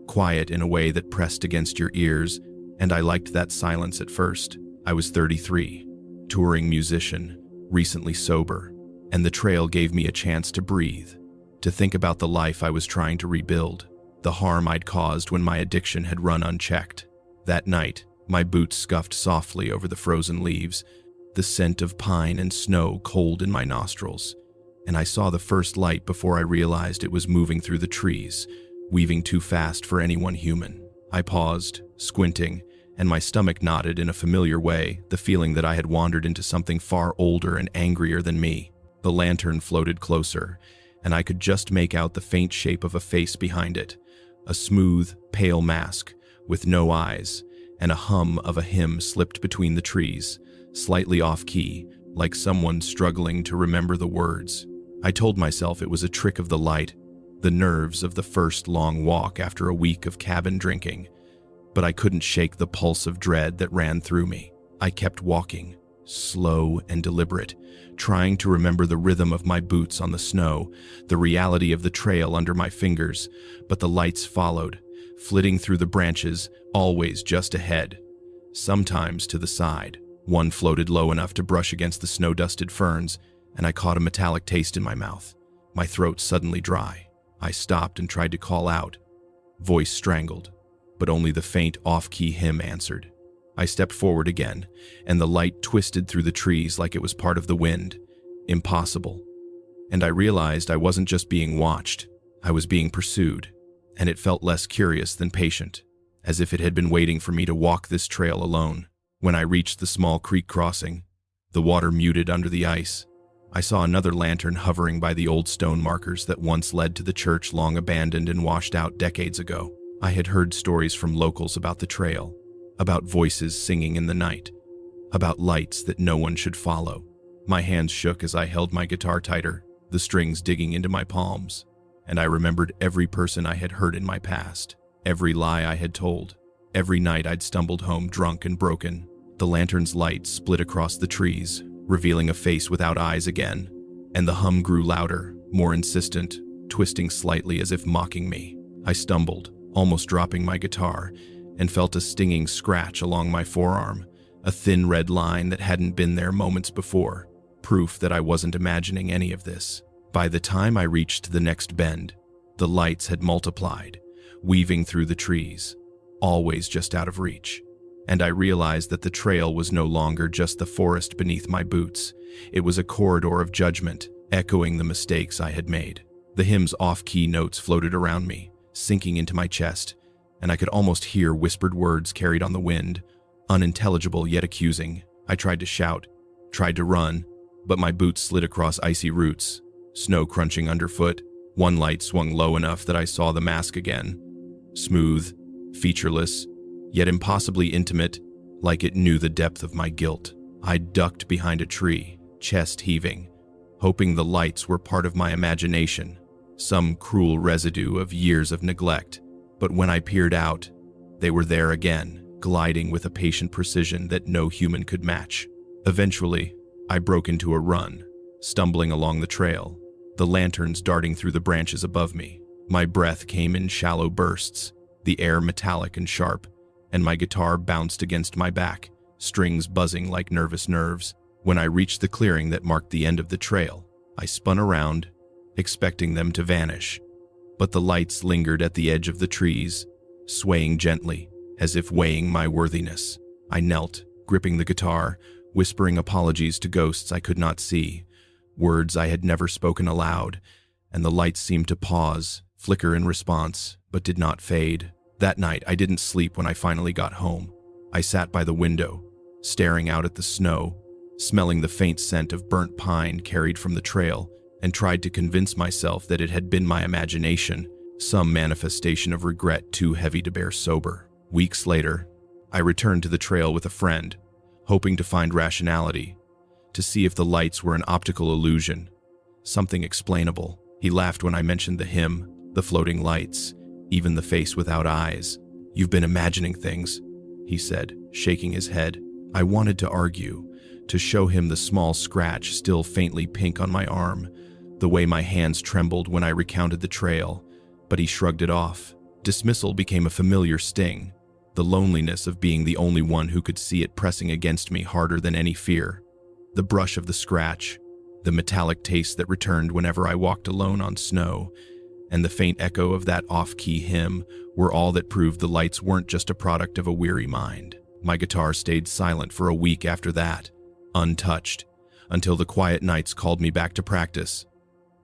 quiet in a way that pressed against your ears, and I liked that silence at first. I was 33, touring musician, recently sober, and the trail gave me a chance to breathe, to think about the life I was trying to rebuild, the harm I'd caused when my addiction had run unchecked. That night, my boots scuffed softly over the frozen leaves, the scent of pine and snow cold in my nostrils, and I saw the first light before I realized it was moving through the trees, weaving too fast for anyone human. I paused, squinting, and my stomach knotted in a familiar way, the feeling that I had wandered into something far older and angrier than me. The lantern floated closer, and I could just make out the faint shape of a face behind it, a smooth, pale mask, with no eyes, and a hum of a hymn slipped between the trees, slightly off-key, like someone struggling to remember the words. I told myself it was a trick of the light, the nerves of the first long walk after a week of cabin drinking, but I couldn't shake the pulse of dread that ran through me. I kept walking, slow and deliberate, trying to remember the rhythm of my boots on the snow, the reality of the trail under my fingers, but the lights followed, flitting through the branches, always just ahead, sometimes to the side. One floated low enough to brush against the snow-dusted ferns, and I caught a metallic taste in my mouth. My throat suddenly dry. I stopped and tried to call out. Voice strangled, but only the faint off-key hymn answered. I stepped forward again, and the light twisted through the trees like it was part of the wind. Impossible. And I realized I wasn't just being watched, I was being pursued, and it felt less curious than patient, as if it had been waiting for me to walk this trail alone. When I reached the small creek crossing, the water muted under the ice, I saw another lantern hovering by the old stone markers that once led to the church long abandoned and washed out decades ago. I had heard stories from locals about the trail, about voices singing in the night, about lights that no one should follow. My hands shook as I held my guitar tighter, the strings digging into my palms, and I remembered every person I had hurt in my past, every lie I had told, every night I'd stumbled home drunk and broken. The lantern's light split across the trees, revealing a face without eyes again, and the hum grew louder, more insistent, twisting slightly as if mocking me. I stumbled, almost dropping my guitar, and felt a stinging scratch along my forearm, a thin red line that hadn't been there moments before, proof that I wasn't imagining any of this. By the time I reached the next bend, the lights had multiplied, weaving through the trees, always just out of reach. And I realized that the trail was no longer just the forest beneath my boots. It was a corridor of judgment, echoing the mistakes I had made. The hymn's off-key notes floated around me, sinking into my chest, and I could almost hear whispered words carried on the wind, unintelligible yet accusing. I tried to shout, tried to run, but my boots slid across icy roots, snow crunching underfoot. One light swung low enough that I saw the mask again, smooth, featureless, yet impossibly intimate, like it knew the depth of my guilt. I ducked behind a tree, chest heaving, hoping the lights were part of my imagination, some cruel residue of years of neglect. But when I peered out, they were there again, gliding with a patient precision that no human could match. Eventually, I broke into a run, stumbling along the trail, the lanterns darting through the branches above me. My breath came in shallow bursts, the air metallic and sharp, and my guitar bounced against my back, strings buzzing like nervous nerves. When I reached the clearing that marked the end of the trail, I spun around, expecting them to vanish. But the lights lingered at the edge of the trees, swaying gently, as if weighing my worthiness. I knelt, gripping the guitar, whispering apologies to ghosts I could not see, words I had never spoken aloud, and the lights seemed to pause, flicker in response, but did not fade. That night, I didn't sleep when I finally got home. I sat by the window, staring out at the snow, smelling the faint scent of burnt pine carried from the trail, and tried to convince myself that it had been my imagination, some manifestation of regret too heavy to bear sober. Weeks later, I returned to the trail with a friend, hoping to find rationality, to see if the lights were an optical illusion, something explainable. He laughed when I mentioned the hymn, the floating lights, even the face without eyes. "You've been imagining things," he said, shaking his head. I wanted to argue, to show him the small scratch still faintly pink on my arm, the way my hands trembled when I recounted the trail, but he shrugged it off. Dismissal became a familiar sting, the loneliness of being the only one who could see it pressing against me harder than any fear. The brush of the scratch, the metallic taste that returned whenever I walked alone on snow, and the faint echo of that off-key hymn were all that proved the lights weren't just a product of a weary mind. My guitar stayed silent for a week after that, untouched, until the quiet nights called me back to practice.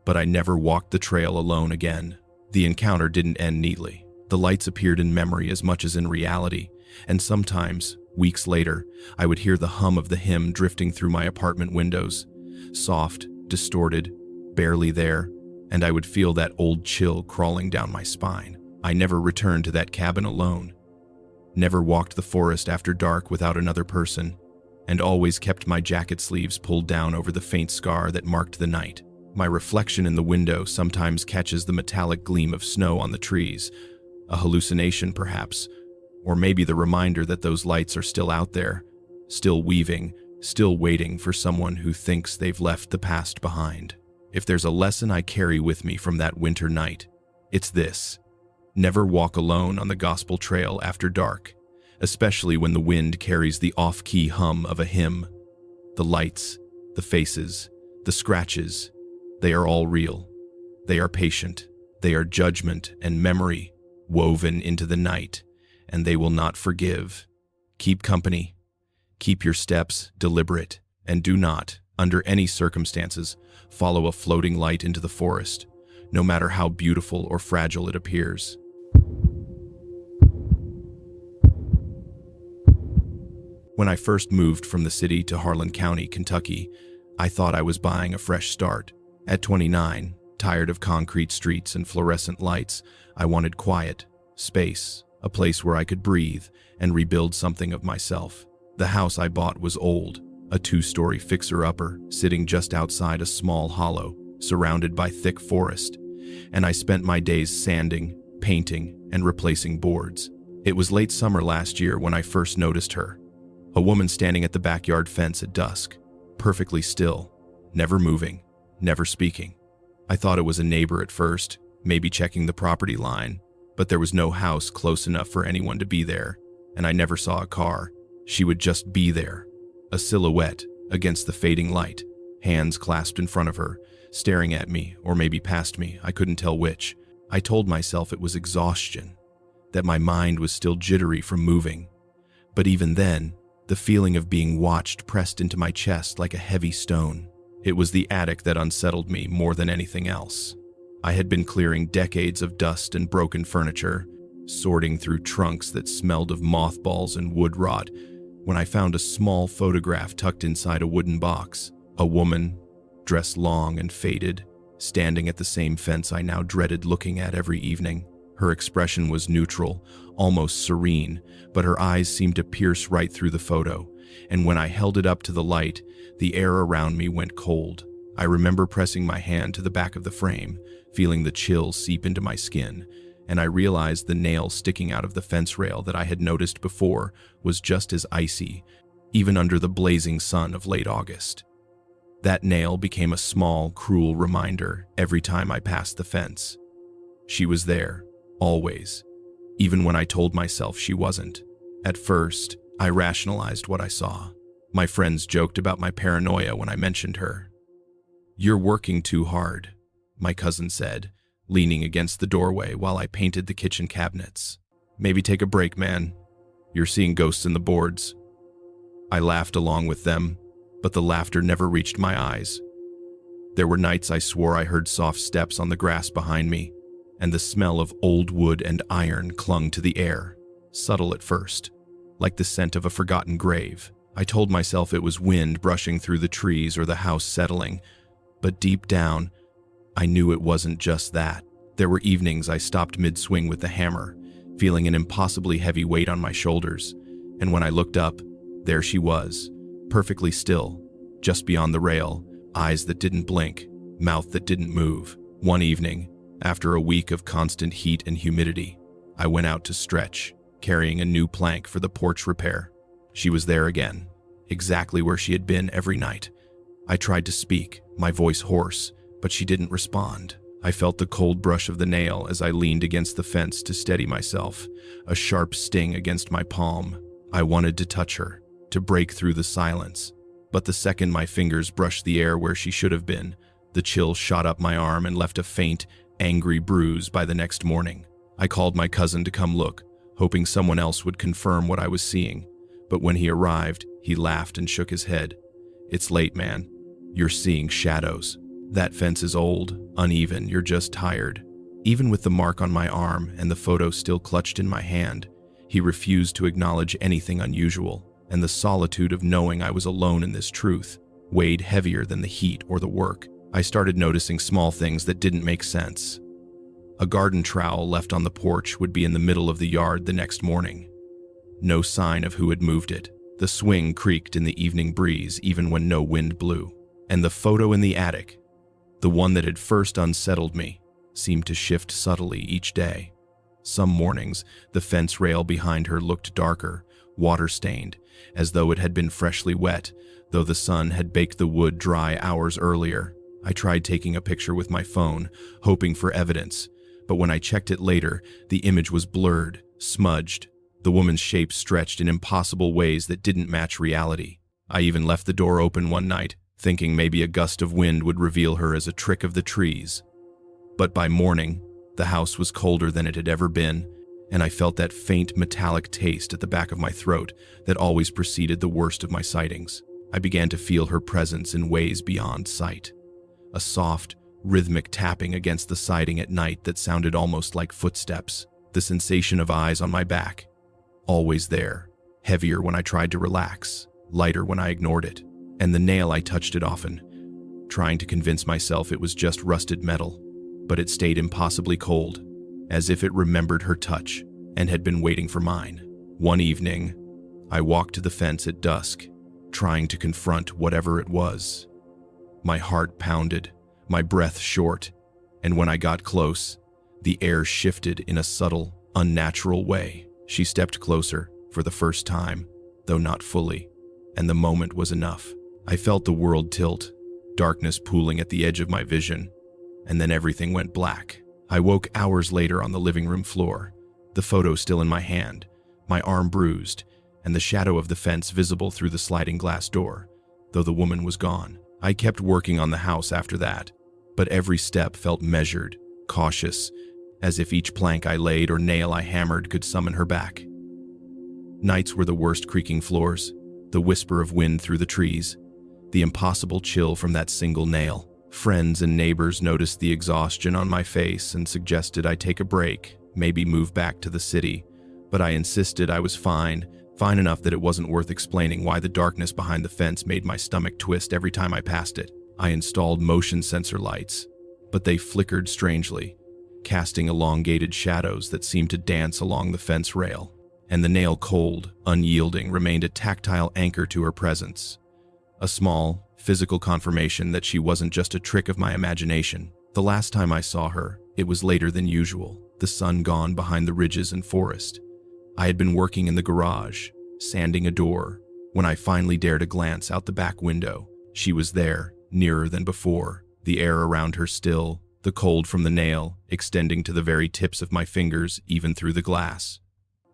But I never walked the trail alone again. The encounter didn't end neatly. The lights appeared in memory as much as in reality, and sometimes, weeks later, I would hear the hum of the hymn drifting through my apartment windows, soft, distorted, barely there, and I would feel that old chill crawling down my spine. I never returned to that cabin alone, never walked the forest after dark without another person, and always kept my jacket sleeves pulled down over the faint scar that marked the night. My reflection in the window sometimes catches the metallic gleam of snow on the trees, a hallucination perhaps, or maybe the reminder that those lights are still out there, still weaving, still waiting for someone who thinks they've left the past behind. If there's a lesson I carry with me from that winter night, it's this: never walk alone on the gospel trail after dark, especially when the wind carries the off-key hum of a hymn. The lights, the faces, The scratches, they are all real. They are patient. They are judgment and memory woven into the night, and they will not forgive. Keep company. Keep your steps deliberate, and do not, under any circumstances, follow a floating light into the forest, no matter how beautiful or fragile it appears. When I first moved from the city to Harlan County, Kentucky, I thought I was buying a fresh start. At 29, tired of concrete streets and fluorescent lights, I wanted quiet, space, a place where I could breathe and rebuild something of myself. The house I bought was old, a 2-story fixer-upper sitting just outside a small hollow, surrounded by thick forest, and I spent my days sanding, painting, and replacing boards. It was late summer last year when I first noticed her. A woman standing at the backyard fence at dusk, perfectly still, never moving, never speaking. I thought it was a neighbor at first, maybe checking the property line, but there was no house close enough for anyone to be there, and I never saw a car. She would just be there, a silhouette against the fading light, hands clasped in front of her, staring at me or maybe past me, I couldn't tell which. I told myself it was exhaustion, that my mind was still jittery from moving. But even then, the feeling of being watched pressed into my chest like a heavy stone. It was the attic that unsettled me more than anything else. I had been clearing decades of dust and broken furniture, sorting through trunks that smelled of mothballs and wood rot, when I found a small photograph tucked inside a wooden box. A woman, dressed long and faded, standing at the same fence I now dreaded looking at every evening. Her expression was neutral, almost serene, but her eyes seemed to pierce right through the photo, and when I held it up to the light, the air around me went cold. I remember pressing my hand to the back of the frame, feeling the chill seep into my skin, and I realized the nail sticking out of the fence rail that I had noticed before was just as icy, even under the blazing sun of late August. That nail became a small, cruel reminder every time I passed the fence. She was there, always, even when I told myself she wasn't. At first, I rationalized what I saw. My friends joked about my paranoia when I mentioned her. "You're working too hard," my cousin said, leaning against the doorway while I painted the kitchen cabinets. "Maybe take a break, man. You're seeing ghosts in the boards." I laughed along with them, but the laughter never reached my eyes. There were nights I swore I heard soft steps on the grass behind me, and the smell of old wood and iron clung to the air, subtle at first, like the scent of a forgotten grave. I told myself it was wind brushing through the trees or the house settling, but deep down, I knew it wasn't just that. There were evenings I stopped mid-swing with the hammer, feeling an impossibly heavy weight on my shoulders, and when I looked up, there she was, perfectly still, just beyond the rail, eyes that didn't blink, mouth that didn't move. One evening, after a week of constant heat and humidity, I went out to stretch, carrying a new plank for the porch repair. She was there again, exactly where she had been every night. I tried to speak, my voice hoarse, but she didn't respond. I felt the cold brush of the nail as I leaned against the fence to steady myself, a sharp sting against my palm. I wanted to touch her, to break through the silence, but the second my fingers brushed the air where she should have been, the chill shot up my arm and left a faint, angry bruise by the next morning. I called my cousin to come look, hoping someone else would confirm what I was seeing, but when he arrived, he laughed and shook his head. "It's late, man. You're seeing shadows. That fence is old, uneven, you're just tired." Even with the mark on my arm and the photo still clutched in my hand, he refused to acknowledge anything unusual, and the solitude of knowing I was alone in this truth weighed heavier than the heat or the work. I started noticing small things that didn't make sense. A garden trowel left on the porch would be in the middle of the yard the next morning. No sign of who had moved it. The swing creaked in the evening breeze even when no wind blew. And the photo in the attic, the one that had first unsettled me, seemed to shift subtly each day. Some mornings, the fence rail behind her looked darker, water-stained, as though it had been freshly wet, though the sun had baked the wood dry hours earlier. I tried taking a picture with my phone, hoping for evidence, but when I checked it later, the image was blurred, smudged. The woman's shape stretched in impossible ways that didn't match reality. I even left the door open one night, thinking maybe a gust of wind would reveal her as a trick of the trees. But by morning, the house was colder than it had ever been, and I felt that faint metallic taste at the back of my throat that always preceded the worst of my sightings. I began to feel her presence in ways beyond sight. A soft, rhythmic tapping against the siding at night that sounded almost like footsteps. The sensation of eyes on my back. Always there. Heavier when I tried to relax, lighter when I ignored it. And the nail I touched it often, trying to convince myself it was just rusted metal. But it stayed impossibly cold, as if it remembered her touch and had been waiting for mine. One evening, I walked to the fence at dusk, trying to confront whatever it was. My heart pounded, my breath short, and when I got close, the air shifted in a subtle, unnatural way. She stepped closer, for the first time, though not fully, and the moment was enough. I felt the world tilt, darkness pooling at the edge of my vision, and then everything went black. I woke hours later on the living room floor, the photo still in my hand, my arm bruised, and the shadow of the fence visible through the sliding glass door, though the woman was gone. I kept working on the house after that, but every step felt measured, cautious, as if each plank I laid or nail I hammered could summon her back. Nights were the worst, creaking floors, the whisper of wind through the trees, the impossible chill from that single nail. Friends and neighbors noticed the exhaustion on my face and suggested I take a break, maybe move back to the city, but I insisted I was fine enough that it wasn't worth explaining why the darkness behind the fence made my stomach twist every time I passed it. I installed motion sensor lights, but they flickered strangely, casting elongated shadows that seemed to dance along the fence rail. And the nail, cold, unyielding, remained a tactile anchor to her presence. A small, physical confirmation that she wasn't just a trick of my imagination. The last time I saw her, it was later than usual, the sun gone behind the ridges and forest. I had been working in the garage, sanding a door, when I finally dared a glance out the back window. She was there, nearer than before, the air around her still, the cold from the nail extending to the very tips of my fingers, even through the glass.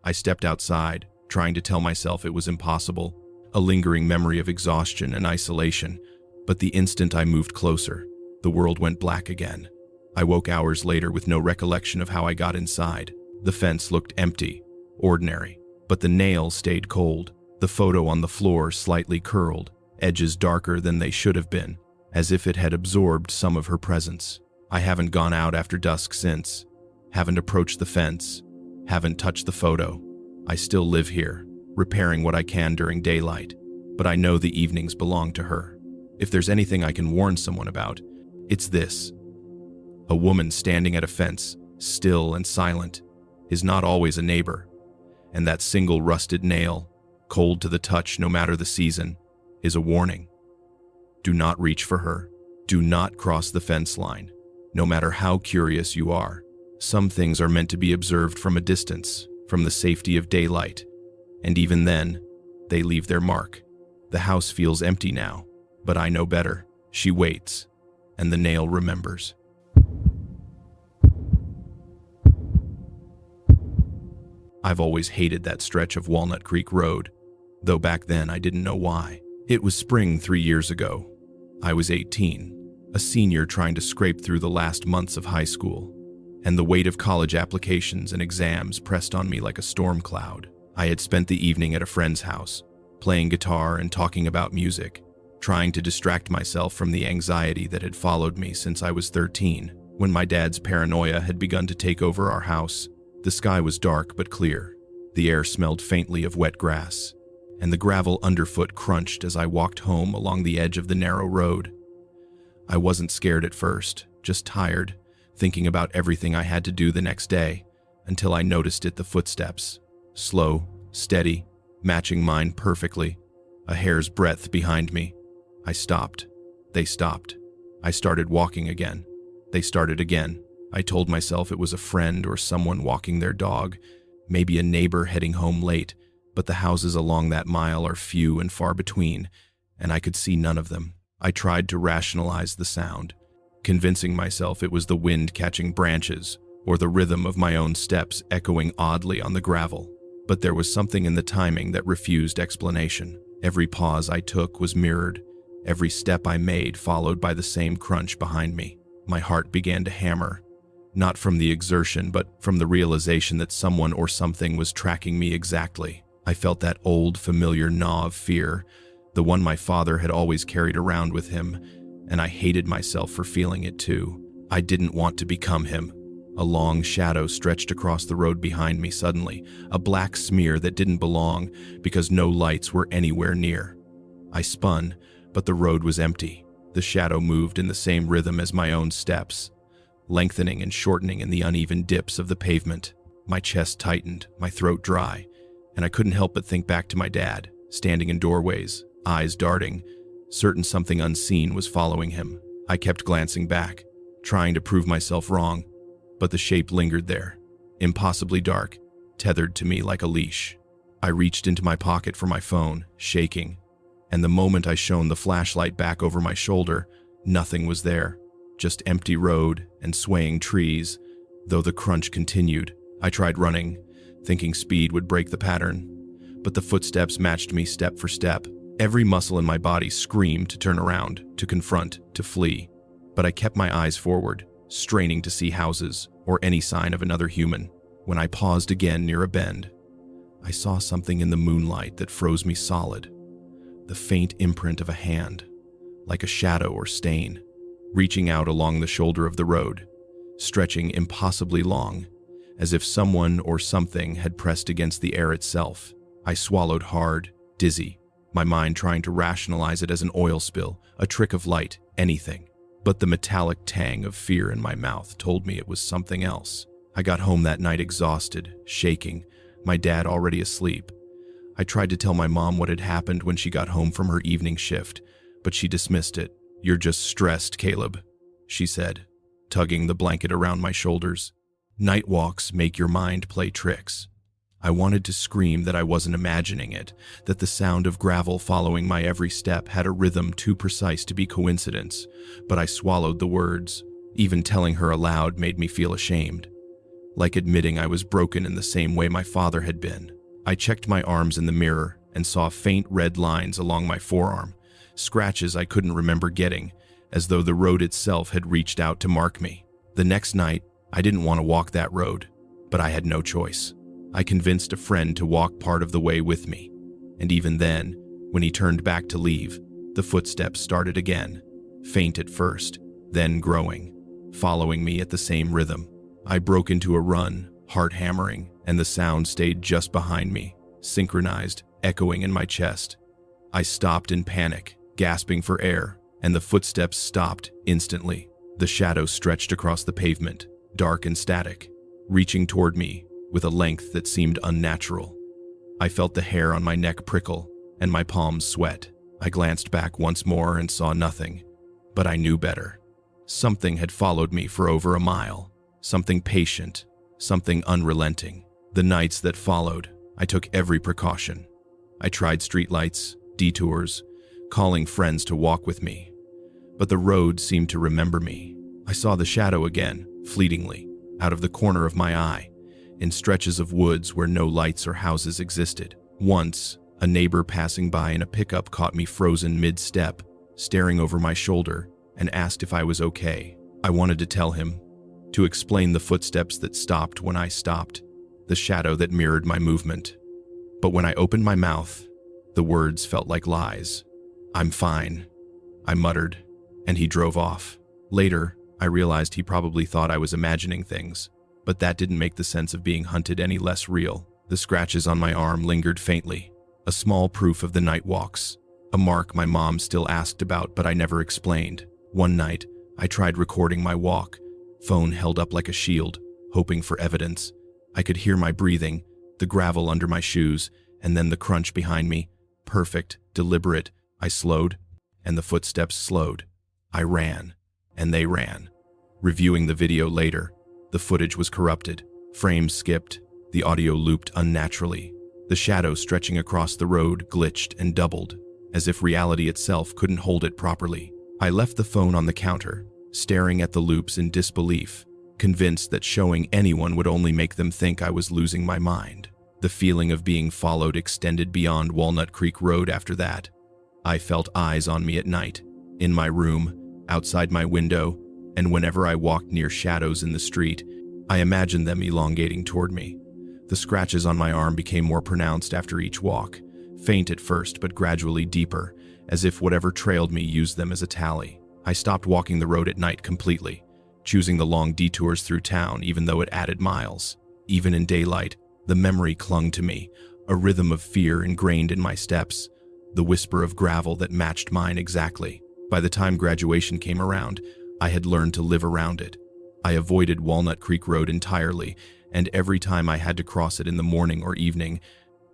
I stepped outside, trying to tell myself it was impossible, a lingering memory of exhaustion and isolation, but the instant I moved closer, the world went black again. I woke hours later with no recollection of how I got inside. The fence looked empty, ordinary, but the nail stayed cold, the photo on the floor slightly curled, edges darker than they should have been, as if it had absorbed some of her presence. I haven't gone out after dusk since, haven't approached the fence, haven't touched the photo. I still live here, repairing what I can during daylight, but I know the evenings belong to her. If there's anything I can warn someone about, it's this. A woman standing at a fence, still and silent, is not always a neighbor, and that single rusted nail, cold to the touch no matter the season, is a warning. Do not reach for her. Do not cross the fence line, no matter how curious you are. Some things are meant to be observed from a distance, from the safety of daylight, and even then, they leave their mark. The house feels empty now, but I know better. She waits, and the nail remembers. I've always hated that stretch of Walnut Creek Road, though back then I didn't know why. It was spring 3 years ago. I was 18, a senior trying to scrape through the last months of high school, and the weight of college applications and exams pressed on me like a storm cloud. I had spent the evening at a friend's house, playing guitar and talking about music, trying to distract myself from the anxiety that had followed me since I was 13, when my dad's paranoia had begun to take over our house. The sky was dark but clear. The air smelled faintly of wet grass, and the gravel underfoot crunched as I walked home along the edge of the narrow road. I wasn't scared at first, just tired, thinking about everything I had to do the next day, until I noticed the footsteps. Slow, steady, matching mine perfectly, a hair's breadth behind me. I stopped. They stopped. I started walking again. They started again. I told myself it was a friend or someone walking their dog, maybe a neighbor heading home late, but the houses along that mile are few and far between, and I could see none of them. I tried to rationalize the sound, convincing myself it was the wind catching branches or the rhythm of my own steps echoing oddly on the gravel. But there was something in the timing that refused explanation. Every pause I took was mirrored, every step I made followed by the same crunch behind me. My heart began to hammer, not from the exertion, but from the realization that someone or something was tracking me exactly. I felt that old, familiar gnaw of fear, the one my father had always carried around with him, and I hated myself for feeling it too. I didn't want to become him. A long shadow stretched across the road behind me suddenly, a black smear that didn't belong because no lights were anywhere near. I spun, but the road was empty. The shadow moved in the same rhythm as my own steps, lengthening and shortening in the uneven dips of the pavement. My chest tightened, my throat dry, and I couldn't help but think back to my dad, standing in doorways, eyes darting, certain something unseen was following him. I kept glancing back, trying to prove myself wrong, but the shape lingered there, impossibly dark, tethered to me like a leash. I reached into my pocket for my phone, shaking, and the moment I shone the flashlight back over my shoulder, nothing was there, just empty road and swaying trees, though the crunch continued. I tried running, thinking speed would break the pattern, but the footsteps matched me step for step. Every muscle in my body screamed to turn around, to confront, to flee. But I kept my eyes forward, straining to see houses or any sign of another human. When I paused again near a bend, I saw something in the moonlight that froze me solid. The faint imprint of a hand, like a shadow or stain, reaching out along the shoulder of the road, stretching impossibly long, as if someone or something had pressed against the air itself. I swallowed hard, dizzy, my mind trying to rationalize it as an oil spill, a trick of light, anything. But the metallic tang of fear in my mouth told me it was something else. I got home that night exhausted, shaking, my dad already asleep. I tried to tell my mom what had happened when she got home from her evening shift, but she dismissed it. "You're just stressed, Caleb," she said, tugging the blanket around my shoulders. Night walks make your mind play tricks. I wanted to scream that I wasn't imagining it, that the sound of gravel following my every step had a rhythm too precise to be coincidence, but I swallowed the words. Even telling her aloud made me feel ashamed, like admitting I was broken in the same way my father had been. I checked my arms in the mirror and saw faint red lines along my forearm, scratches I couldn't remember getting, as though the road itself had reached out to mark me. The next night, I didn't want to walk that road, but I had no choice. I convinced a friend to walk part of the way with me, and even then, when he turned back to leave, the footsteps started again, faint at first, then growing, following me at the same rhythm. I broke into a run, heart hammering, and the sound stayed just behind me, synchronized, echoing in my chest. I stopped in panic, gasping for air, and the footsteps stopped instantly. The shadow stretched across the pavement, dark and static, reaching toward me with a length that seemed unnatural. I felt the hair on my neck prickle and my palms sweat. I glanced back once more and saw nothing, but I knew better. Something had followed me for over a mile, something patient, something unrelenting. The nights that followed, I took every precaution. I tried streetlights, detours, calling friends to walk with me, but the road seemed to remember me. I saw the shadow again, fleetingly, out of the corner of my eye, in stretches of woods where no lights or houses existed. Once, a neighbor passing by in a pickup caught me frozen mid-step, staring over my shoulder, and asked if I was okay. I wanted to tell him, to explain the footsteps that stopped when I stopped, the shadow that mirrored my movement. But when I opened my mouth, the words felt like lies. "I'm fine," I muttered, and he drove off. Later, I realized he probably thought I was imagining things, but that didn't make the sense of being hunted any less real. The scratches on my arm lingered faintly, a small proof of the night walks, a mark my mom still asked about but I never explained. One night, I tried recording my walk, phone held up like a shield, hoping for evidence. I could hear my breathing, the gravel under my shoes, and then the crunch behind me. Perfect, deliberate. I slowed, and the footsteps slowed. I ran, and they ran. Reviewing the video later, the footage was corrupted, frames skipped, the audio looped unnaturally. The shadow stretching across the road glitched and doubled, as if reality itself couldn't hold it properly. I left the phone on the counter, staring at the loops in disbelief, convinced that showing anyone would only make them think I was losing my mind. The feeling of being followed extended beyond Walnut Creek Road after that. I felt eyes on me at night, in my room, outside my window, and whenever I walked near shadows in the street, I imagined them elongating toward me. The scratches on my arm became more pronounced after each walk, faint at first but gradually deeper, as if whatever trailed me used them as a tally. I stopped walking the road at night completely, choosing the long detours through town even though it added miles. Even in daylight, the memory clung to me, a rhythm of fear ingrained in my steps, the whisper of gravel that matched mine exactly. By the time graduation came around, I had learned to live around it. I avoided Walnut Creek Road entirely, and every time I had to cross it in the morning or evening,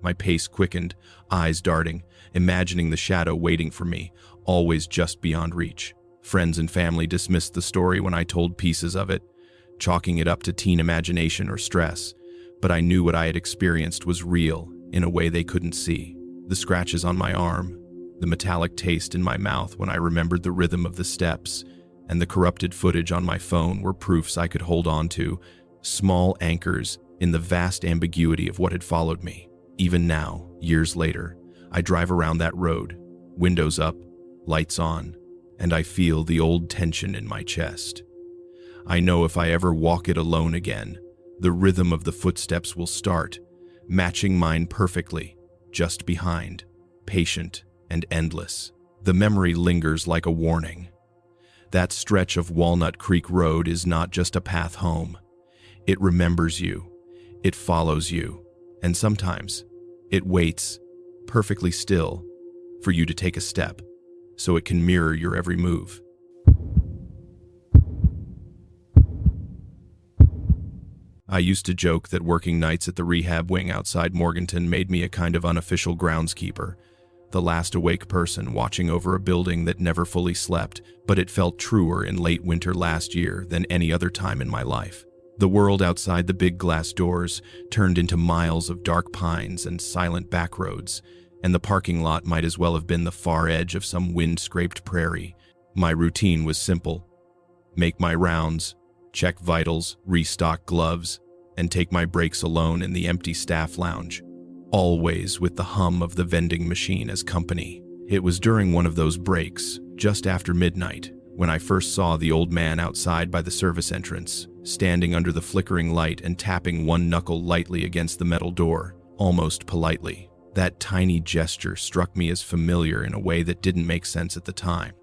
my pace quickened, eyes darting, imagining the shadow waiting for me, always just beyond reach. Friends and family dismissed the story when I told pieces of it, chalking it up to teen imagination or stress, but I knew what I had experienced was real in a way they couldn't see. The scratches on my arm, the metallic taste in my mouth when I remembered the rhythm of the steps, and the corrupted footage on my phone were proofs I could hold on to, small anchors in the vast ambiguity of what had followed me. Even now, years later, I drive around that road, windows up, lights on, and I feel the old tension in my chest. I know if I ever walk it alone again, the rhythm of the footsteps will start, matching mine perfectly, just behind, patient and endless. The memory lingers like a warning. That stretch of Walnut Creek Road is not just a path home. It remembers you, it follows you, and sometimes it waits, perfectly still, for you to take a step, so it can mirror your every move. I used to joke that working nights at the rehab wing outside Morganton made me a kind of unofficial groundskeeper, the last awake person watching over a building that never fully slept, but it felt truer in late winter last year than any other time in my life. The world outside the big glass doors turned into miles of dark pines and silent back roads, and the parking lot might as well have been the far edge of some wind-scraped prairie. My routine was simple: make my rounds, check vitals, restock gloves, and take my breaks alone in the empty staff lounge, always with the hum of the vending machine as company. It was during one of those breaks, just after midnight, when I first saw the old man outside by the service entrance, standing under the flickering light and tapping one knuckle lightly against the metal door, almost politely. That tiny gesture struck me as familiar in a way that didn't make sense at the time.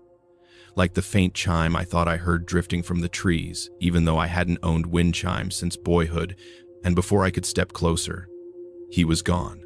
Like the faint chime I thought I heard drifting from the trees, even though I hadn't owned wind chimes since boyhood, and before I could step closer, he was gone,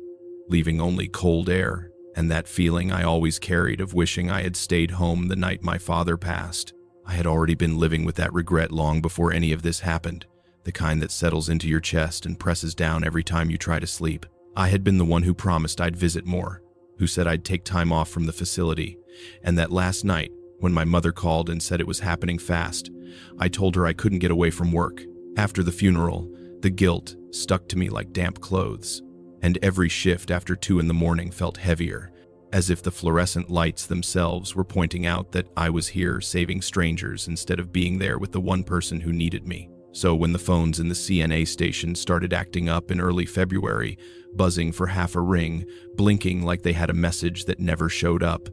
leaving only cold air and that feeling I always carried of wishing I had stayed home the night my father passed. I had already been living with that regret long before any of this happened, the kind that settles into your chest and presses down every time you try to sleep. I had been the one who promised I'd visit more, who said I'd take time off from the facility, and that last night, when my mother called and said it was happening fast, I told her I couldn't get away from work. After the funeral, the guilt stuck to me like damp clothes, and every shift after 2 a.m. felt heavier, as if the fluorescent lights themselves were pointing out that I was here saving strangers instead of being there with the one person who needed me. So when the phones in the CNA station started acting up in early February, buzzing for half a ring, blinking like they had a message that never showed up,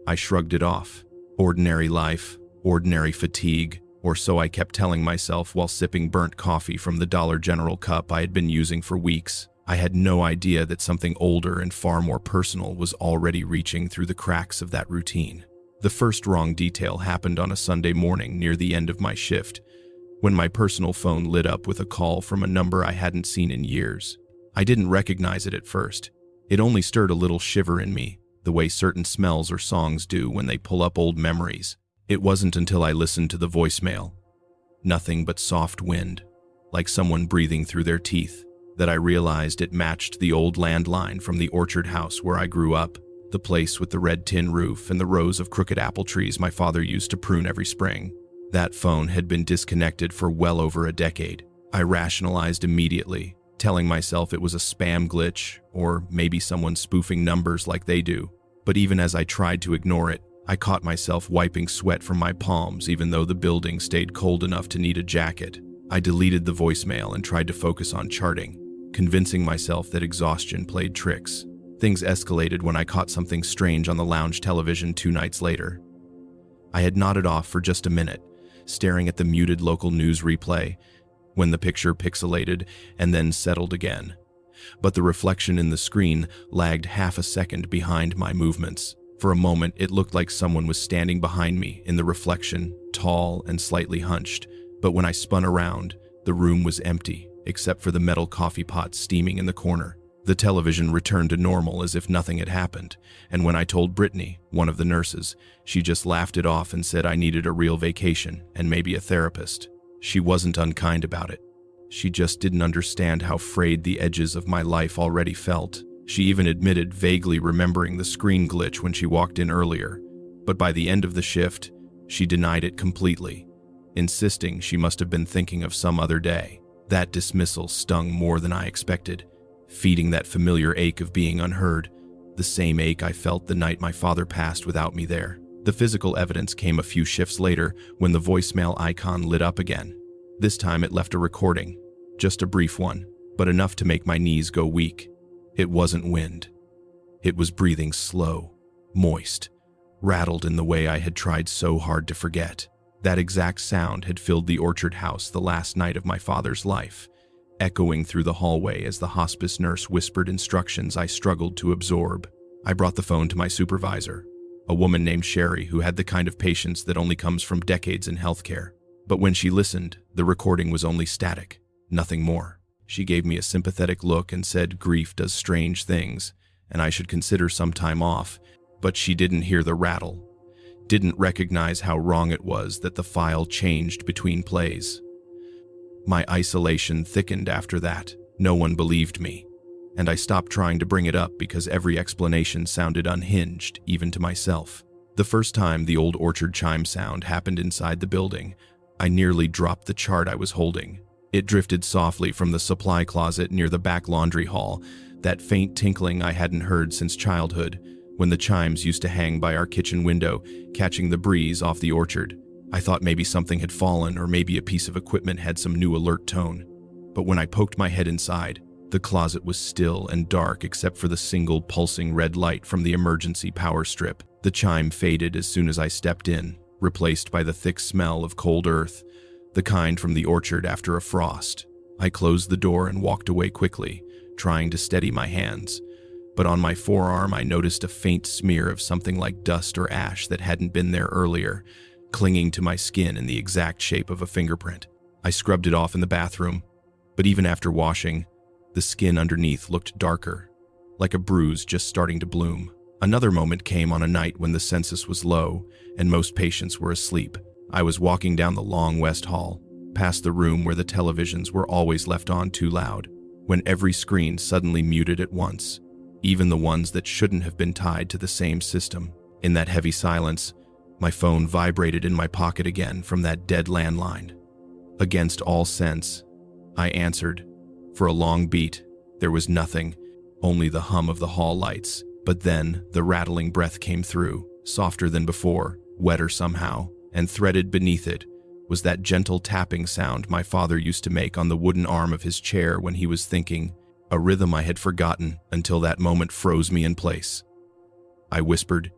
I shrugged it off. Ordinary life, ordinary fatigue, or so I kept telling myself while sipping burnt coffee from the Dollar General cup I had been using for weeks. I had no idea that something older and far more personal was already reaching through the cracks of that routine. The first wrong detail happened on a Sunday morning near the end of my shift, when my personal phone lit up with a call from a number I hadn't seen in years. I didn't recognize it at first. It only stirred a little shiver in me, the way certain smells or songs do when they pull up old memories. It wasn't until I listened to the voicemail, nothing but soft wind, like someone breathing through their teeth, that I realized it matched the old landline from the orchard house where I grew up, the place with the red tin roof and the rows of crooked apple trees my father used to prune every spring. That phone had been disconnected for well over a decade. I rationalized immediately, telling myself it was a spam glitch or maybe someone spoofing numbers like they do. But even as I tried to ignore it, I caught myself wiping sweat from my palms even though the building stayed cold enough to need a jacket. I deleted the voicemail and tried to focus on charting, convincing myself that exhaustion played tricks. Things escalated when I caught something strange on the lounge television 2 nights later. I had nodded off for just a minute, staring at the muted local news replay, when the picture pixelated and then settled again. But the reflection in the screen lagged half a second behind my movements. For a moment, it looked like someone was standing behind me in the reflection, tall and slightly hunched. But when I spun around, the room was empty, except for the metal coffee pot steaming in the corner. The television returned to normal as if nothing had happened, and when I told Brittany, one of the nurses, she just laughed it off and said I needed a real vacation and maybe a therapist. She wasn't unkind about it. She just didn't understand how frayed the edges of my life already felt. She even admitted vaguely remembering the screen glitch when she walked in earlier, but by the end of the shift, she denied it completely, insisting she must have been thinking of some other day. That dismissal stung more than I expected, feeding that familiar ache of being unheard, the same ache I felt the night my father passed without me there. The physical evidence came a few shifts later when the voicemail icon lit up again. This time it left a recording, just a brief one, but enough to make my knees go weak. It wasn't wind. It was breathing slow, moist, rattled in the way I had tried so hard to forget. That exact sound had filled the orchard house the last night of my father's life, echoing through the hallway as the hospice nurse whispered instructions I struggled to absorb. I brought the phone to my supervisor, a woman named Sherry who had the kind of patience that only comes from decades in healthcare. But when she listened, the recording was only static, nothing more. She gave me a sympathetic look and said grief does strange things, and I should consider some time off, but she didn't hear the rattle, didn't recognize how wrong it was that the file changed between plays. My isolation thickened after that. No one believed me, and I stopped trying to bring it up because every explanation sounded unhinged, even to myself. The first time the old orchard chime sound happened inside the building, I nearly dropped the chart I was holding. It drifted softly from the supply closet near the back laundry hall, that faint tinkling I hadn't heard since childhood, when the chimes used to hang by our kitchen window, catching the breeze off the orchard. I thought maybe something had fallen or maybe a piece of equipment had some new alert tone. But when I poked my head inside, the closet was still and dark except for the single pulsing red light from the emergency power strip. The chime faded as soon as I stepped in, replaced by the thick smell of cold earth, the kind from the orchard after a frost. I closed the door and walked away quickly, trying to steady my hands. But on my forearm I noticed a faint smear of something like dust or ash that hadn't been there earlier, clinging to my skin in the exact shape of a fingerprint. I scrubbed it off in the bathroom, but even after washing, the skin underneath looked darker, like a bruise just starting to bloom. Another moment came on a night when the census was low and most patients were asleep. I was walking down the long west hall, past the room where the televisions were always left on too loud, when every screen suddenly muted at once, even the ones that shouldn't have been tied to the same system. In that heavy silence, my phone vibrated in my pocket again from that dead landline. Against all sense, I answered. For a long beat, there was nothing, only the hum of the hall lights. But then the rattling breath came through, softer than before, wetter somehow, and threaded beneath it was that gentle tapping sound my father used to make on the wooden arm of his chair when he was thinking, a rhythm I had forgotten until that moment froze me in place. I whispered,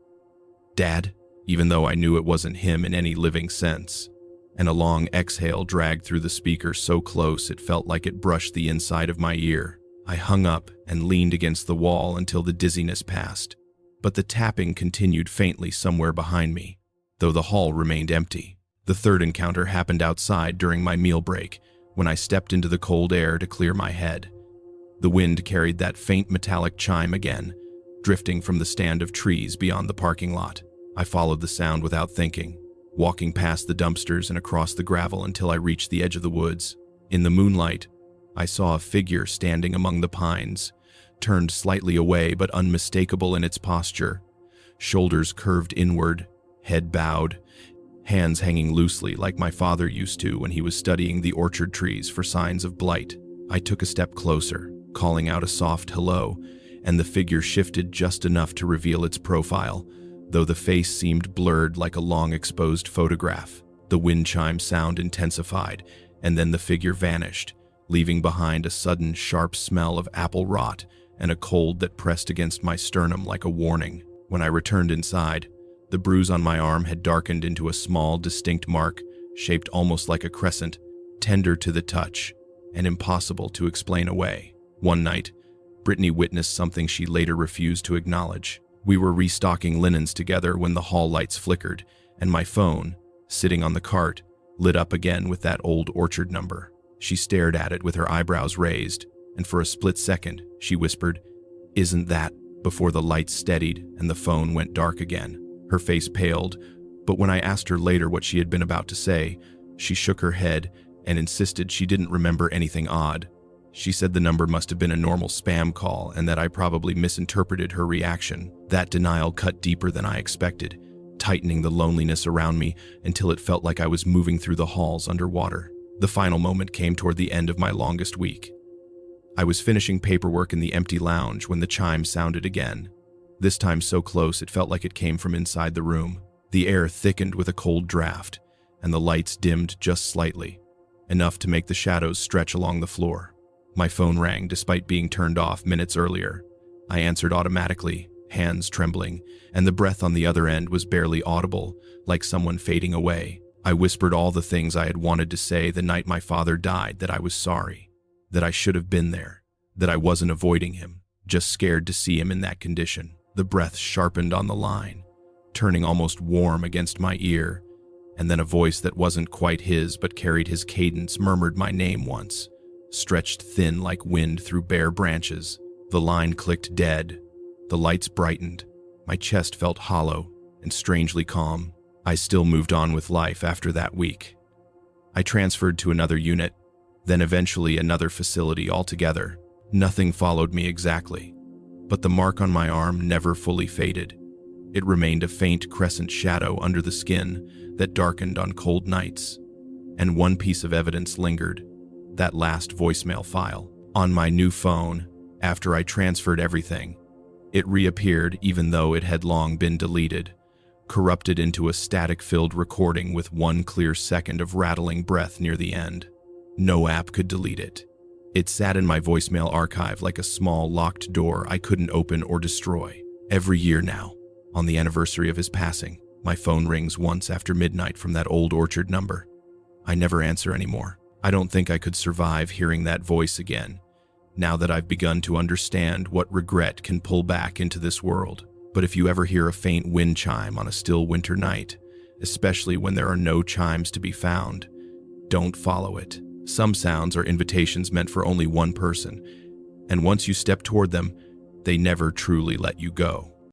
"Dad," even though I knew it wasn't him in any living sense, and a long exhale dragged through the speaker so close it felt like it brushed the inside of my ear. I hung up and leaned against the wall until the dizziness passed, but the tapping continued faintly somewhere behind me, though the hall remained empty. The third encounter happened outside during my meal break, when I stepped into the cold air to clear my head. The wind carried that faint metallic chime again, drifting from the stand of trees beyond the parking lot. I followed the sound without thinking, walking past the dumpsters and across the gravel until I reached the edge of the woods. In the moonlight, I saw a figure standing among the pines, turned slightly away but unmistakable in its posture, shoulders curved inward, head bowed, hands hanging loosely like my father used to when he was studying the orchard trees for signs of blight. I took a step closer, calling out a soft hello, and the figure shifted just enough to reveal its profile, though the face seemed blurred like a long exposed photograph. The wind chime sound intensified, and then the figure vanished, leaving behind a sudden sharp smell of apple rot and a cold that pressed against my sternum like a warning. When I returned inside, the bruise on my arm had darkened into a small, distinct mark, shaped almost like a crescent, tender to the touch, and impossible to explain away. One night, Brittany witnessed something she later refused to acknowledge. We were restocking linens together when the hall lights flickered, and my phone, sitting on the cart, lit up again with that old orchard number. She stared at it with her eyebrows raised, and for a split second, she whispered, "Isn't that?" before the lights steadied and the phone went dark again. Her face paled, but when I asked her later what she had been about to say, she shook her head and insisted she didn't remember anything odd. She said the number must have been a normal spam call and that I probably misinterpreted her reaction. That denial cut deeper than I expected, tightening the loneliness around me until it felt like I was moving through the halls underwater. The final moment came toward the end of my longest week. I was finishing paperwork in the empty lounge when the chime sounded again. This time so close it felt like it came from inside the room. The air thickened with a cold draft, and the lights dimmed just slightly, enough to make the shadows stretch along the floor. My phone rang despite being turned off minutes earlier. I answered automatically, hands trembling, and the breath on the other end was barely audible, like someone fading away. I whispered all the things I had wanted to say the night my father died, that I was sorry, that I should have been there, that I wasn't avoiding him, just scared to see him in that condition. The breath sharpened on the line, turning almost warm against my ear, and then a voice that wasn't quite his but carried his cadence murmured my name once, stretched thin like wind through bare branches. The line clicked dead. The lights brightened. My chest felt hollow and strangely calm. I still moved on with life after that week. I transferred to another unit, then eventually another facility altogether. Nothing followed me exactly, but the mark on my arm never fully faded. It remained a faint crescent shadow under the skin that darkened on cold nights. And one piece of evidence lingered, that last voicemail file. On my new phone, after I transferred everything, it reappeared even though it had long been deleted, corrupted into a static-filled recording with one clear second of rattling breath near the end. No app could delete it. It sat in my voicemail archive like a small locked door I couldn't open or destroy. Every year now, on the anniversary of his passing, my phone rings once after midnight from that old orchard number. I never answer anymore. I don't think I could survive hearing that voice again, now that I've begun to understand what regret can pull back into this world. But if you ever hear a faint wind chime on a still winter night, especially when there are no chimes to be found, don't follow it. Some sounds are invitations meant for only one person, and once you step toward them, they never truly let you go.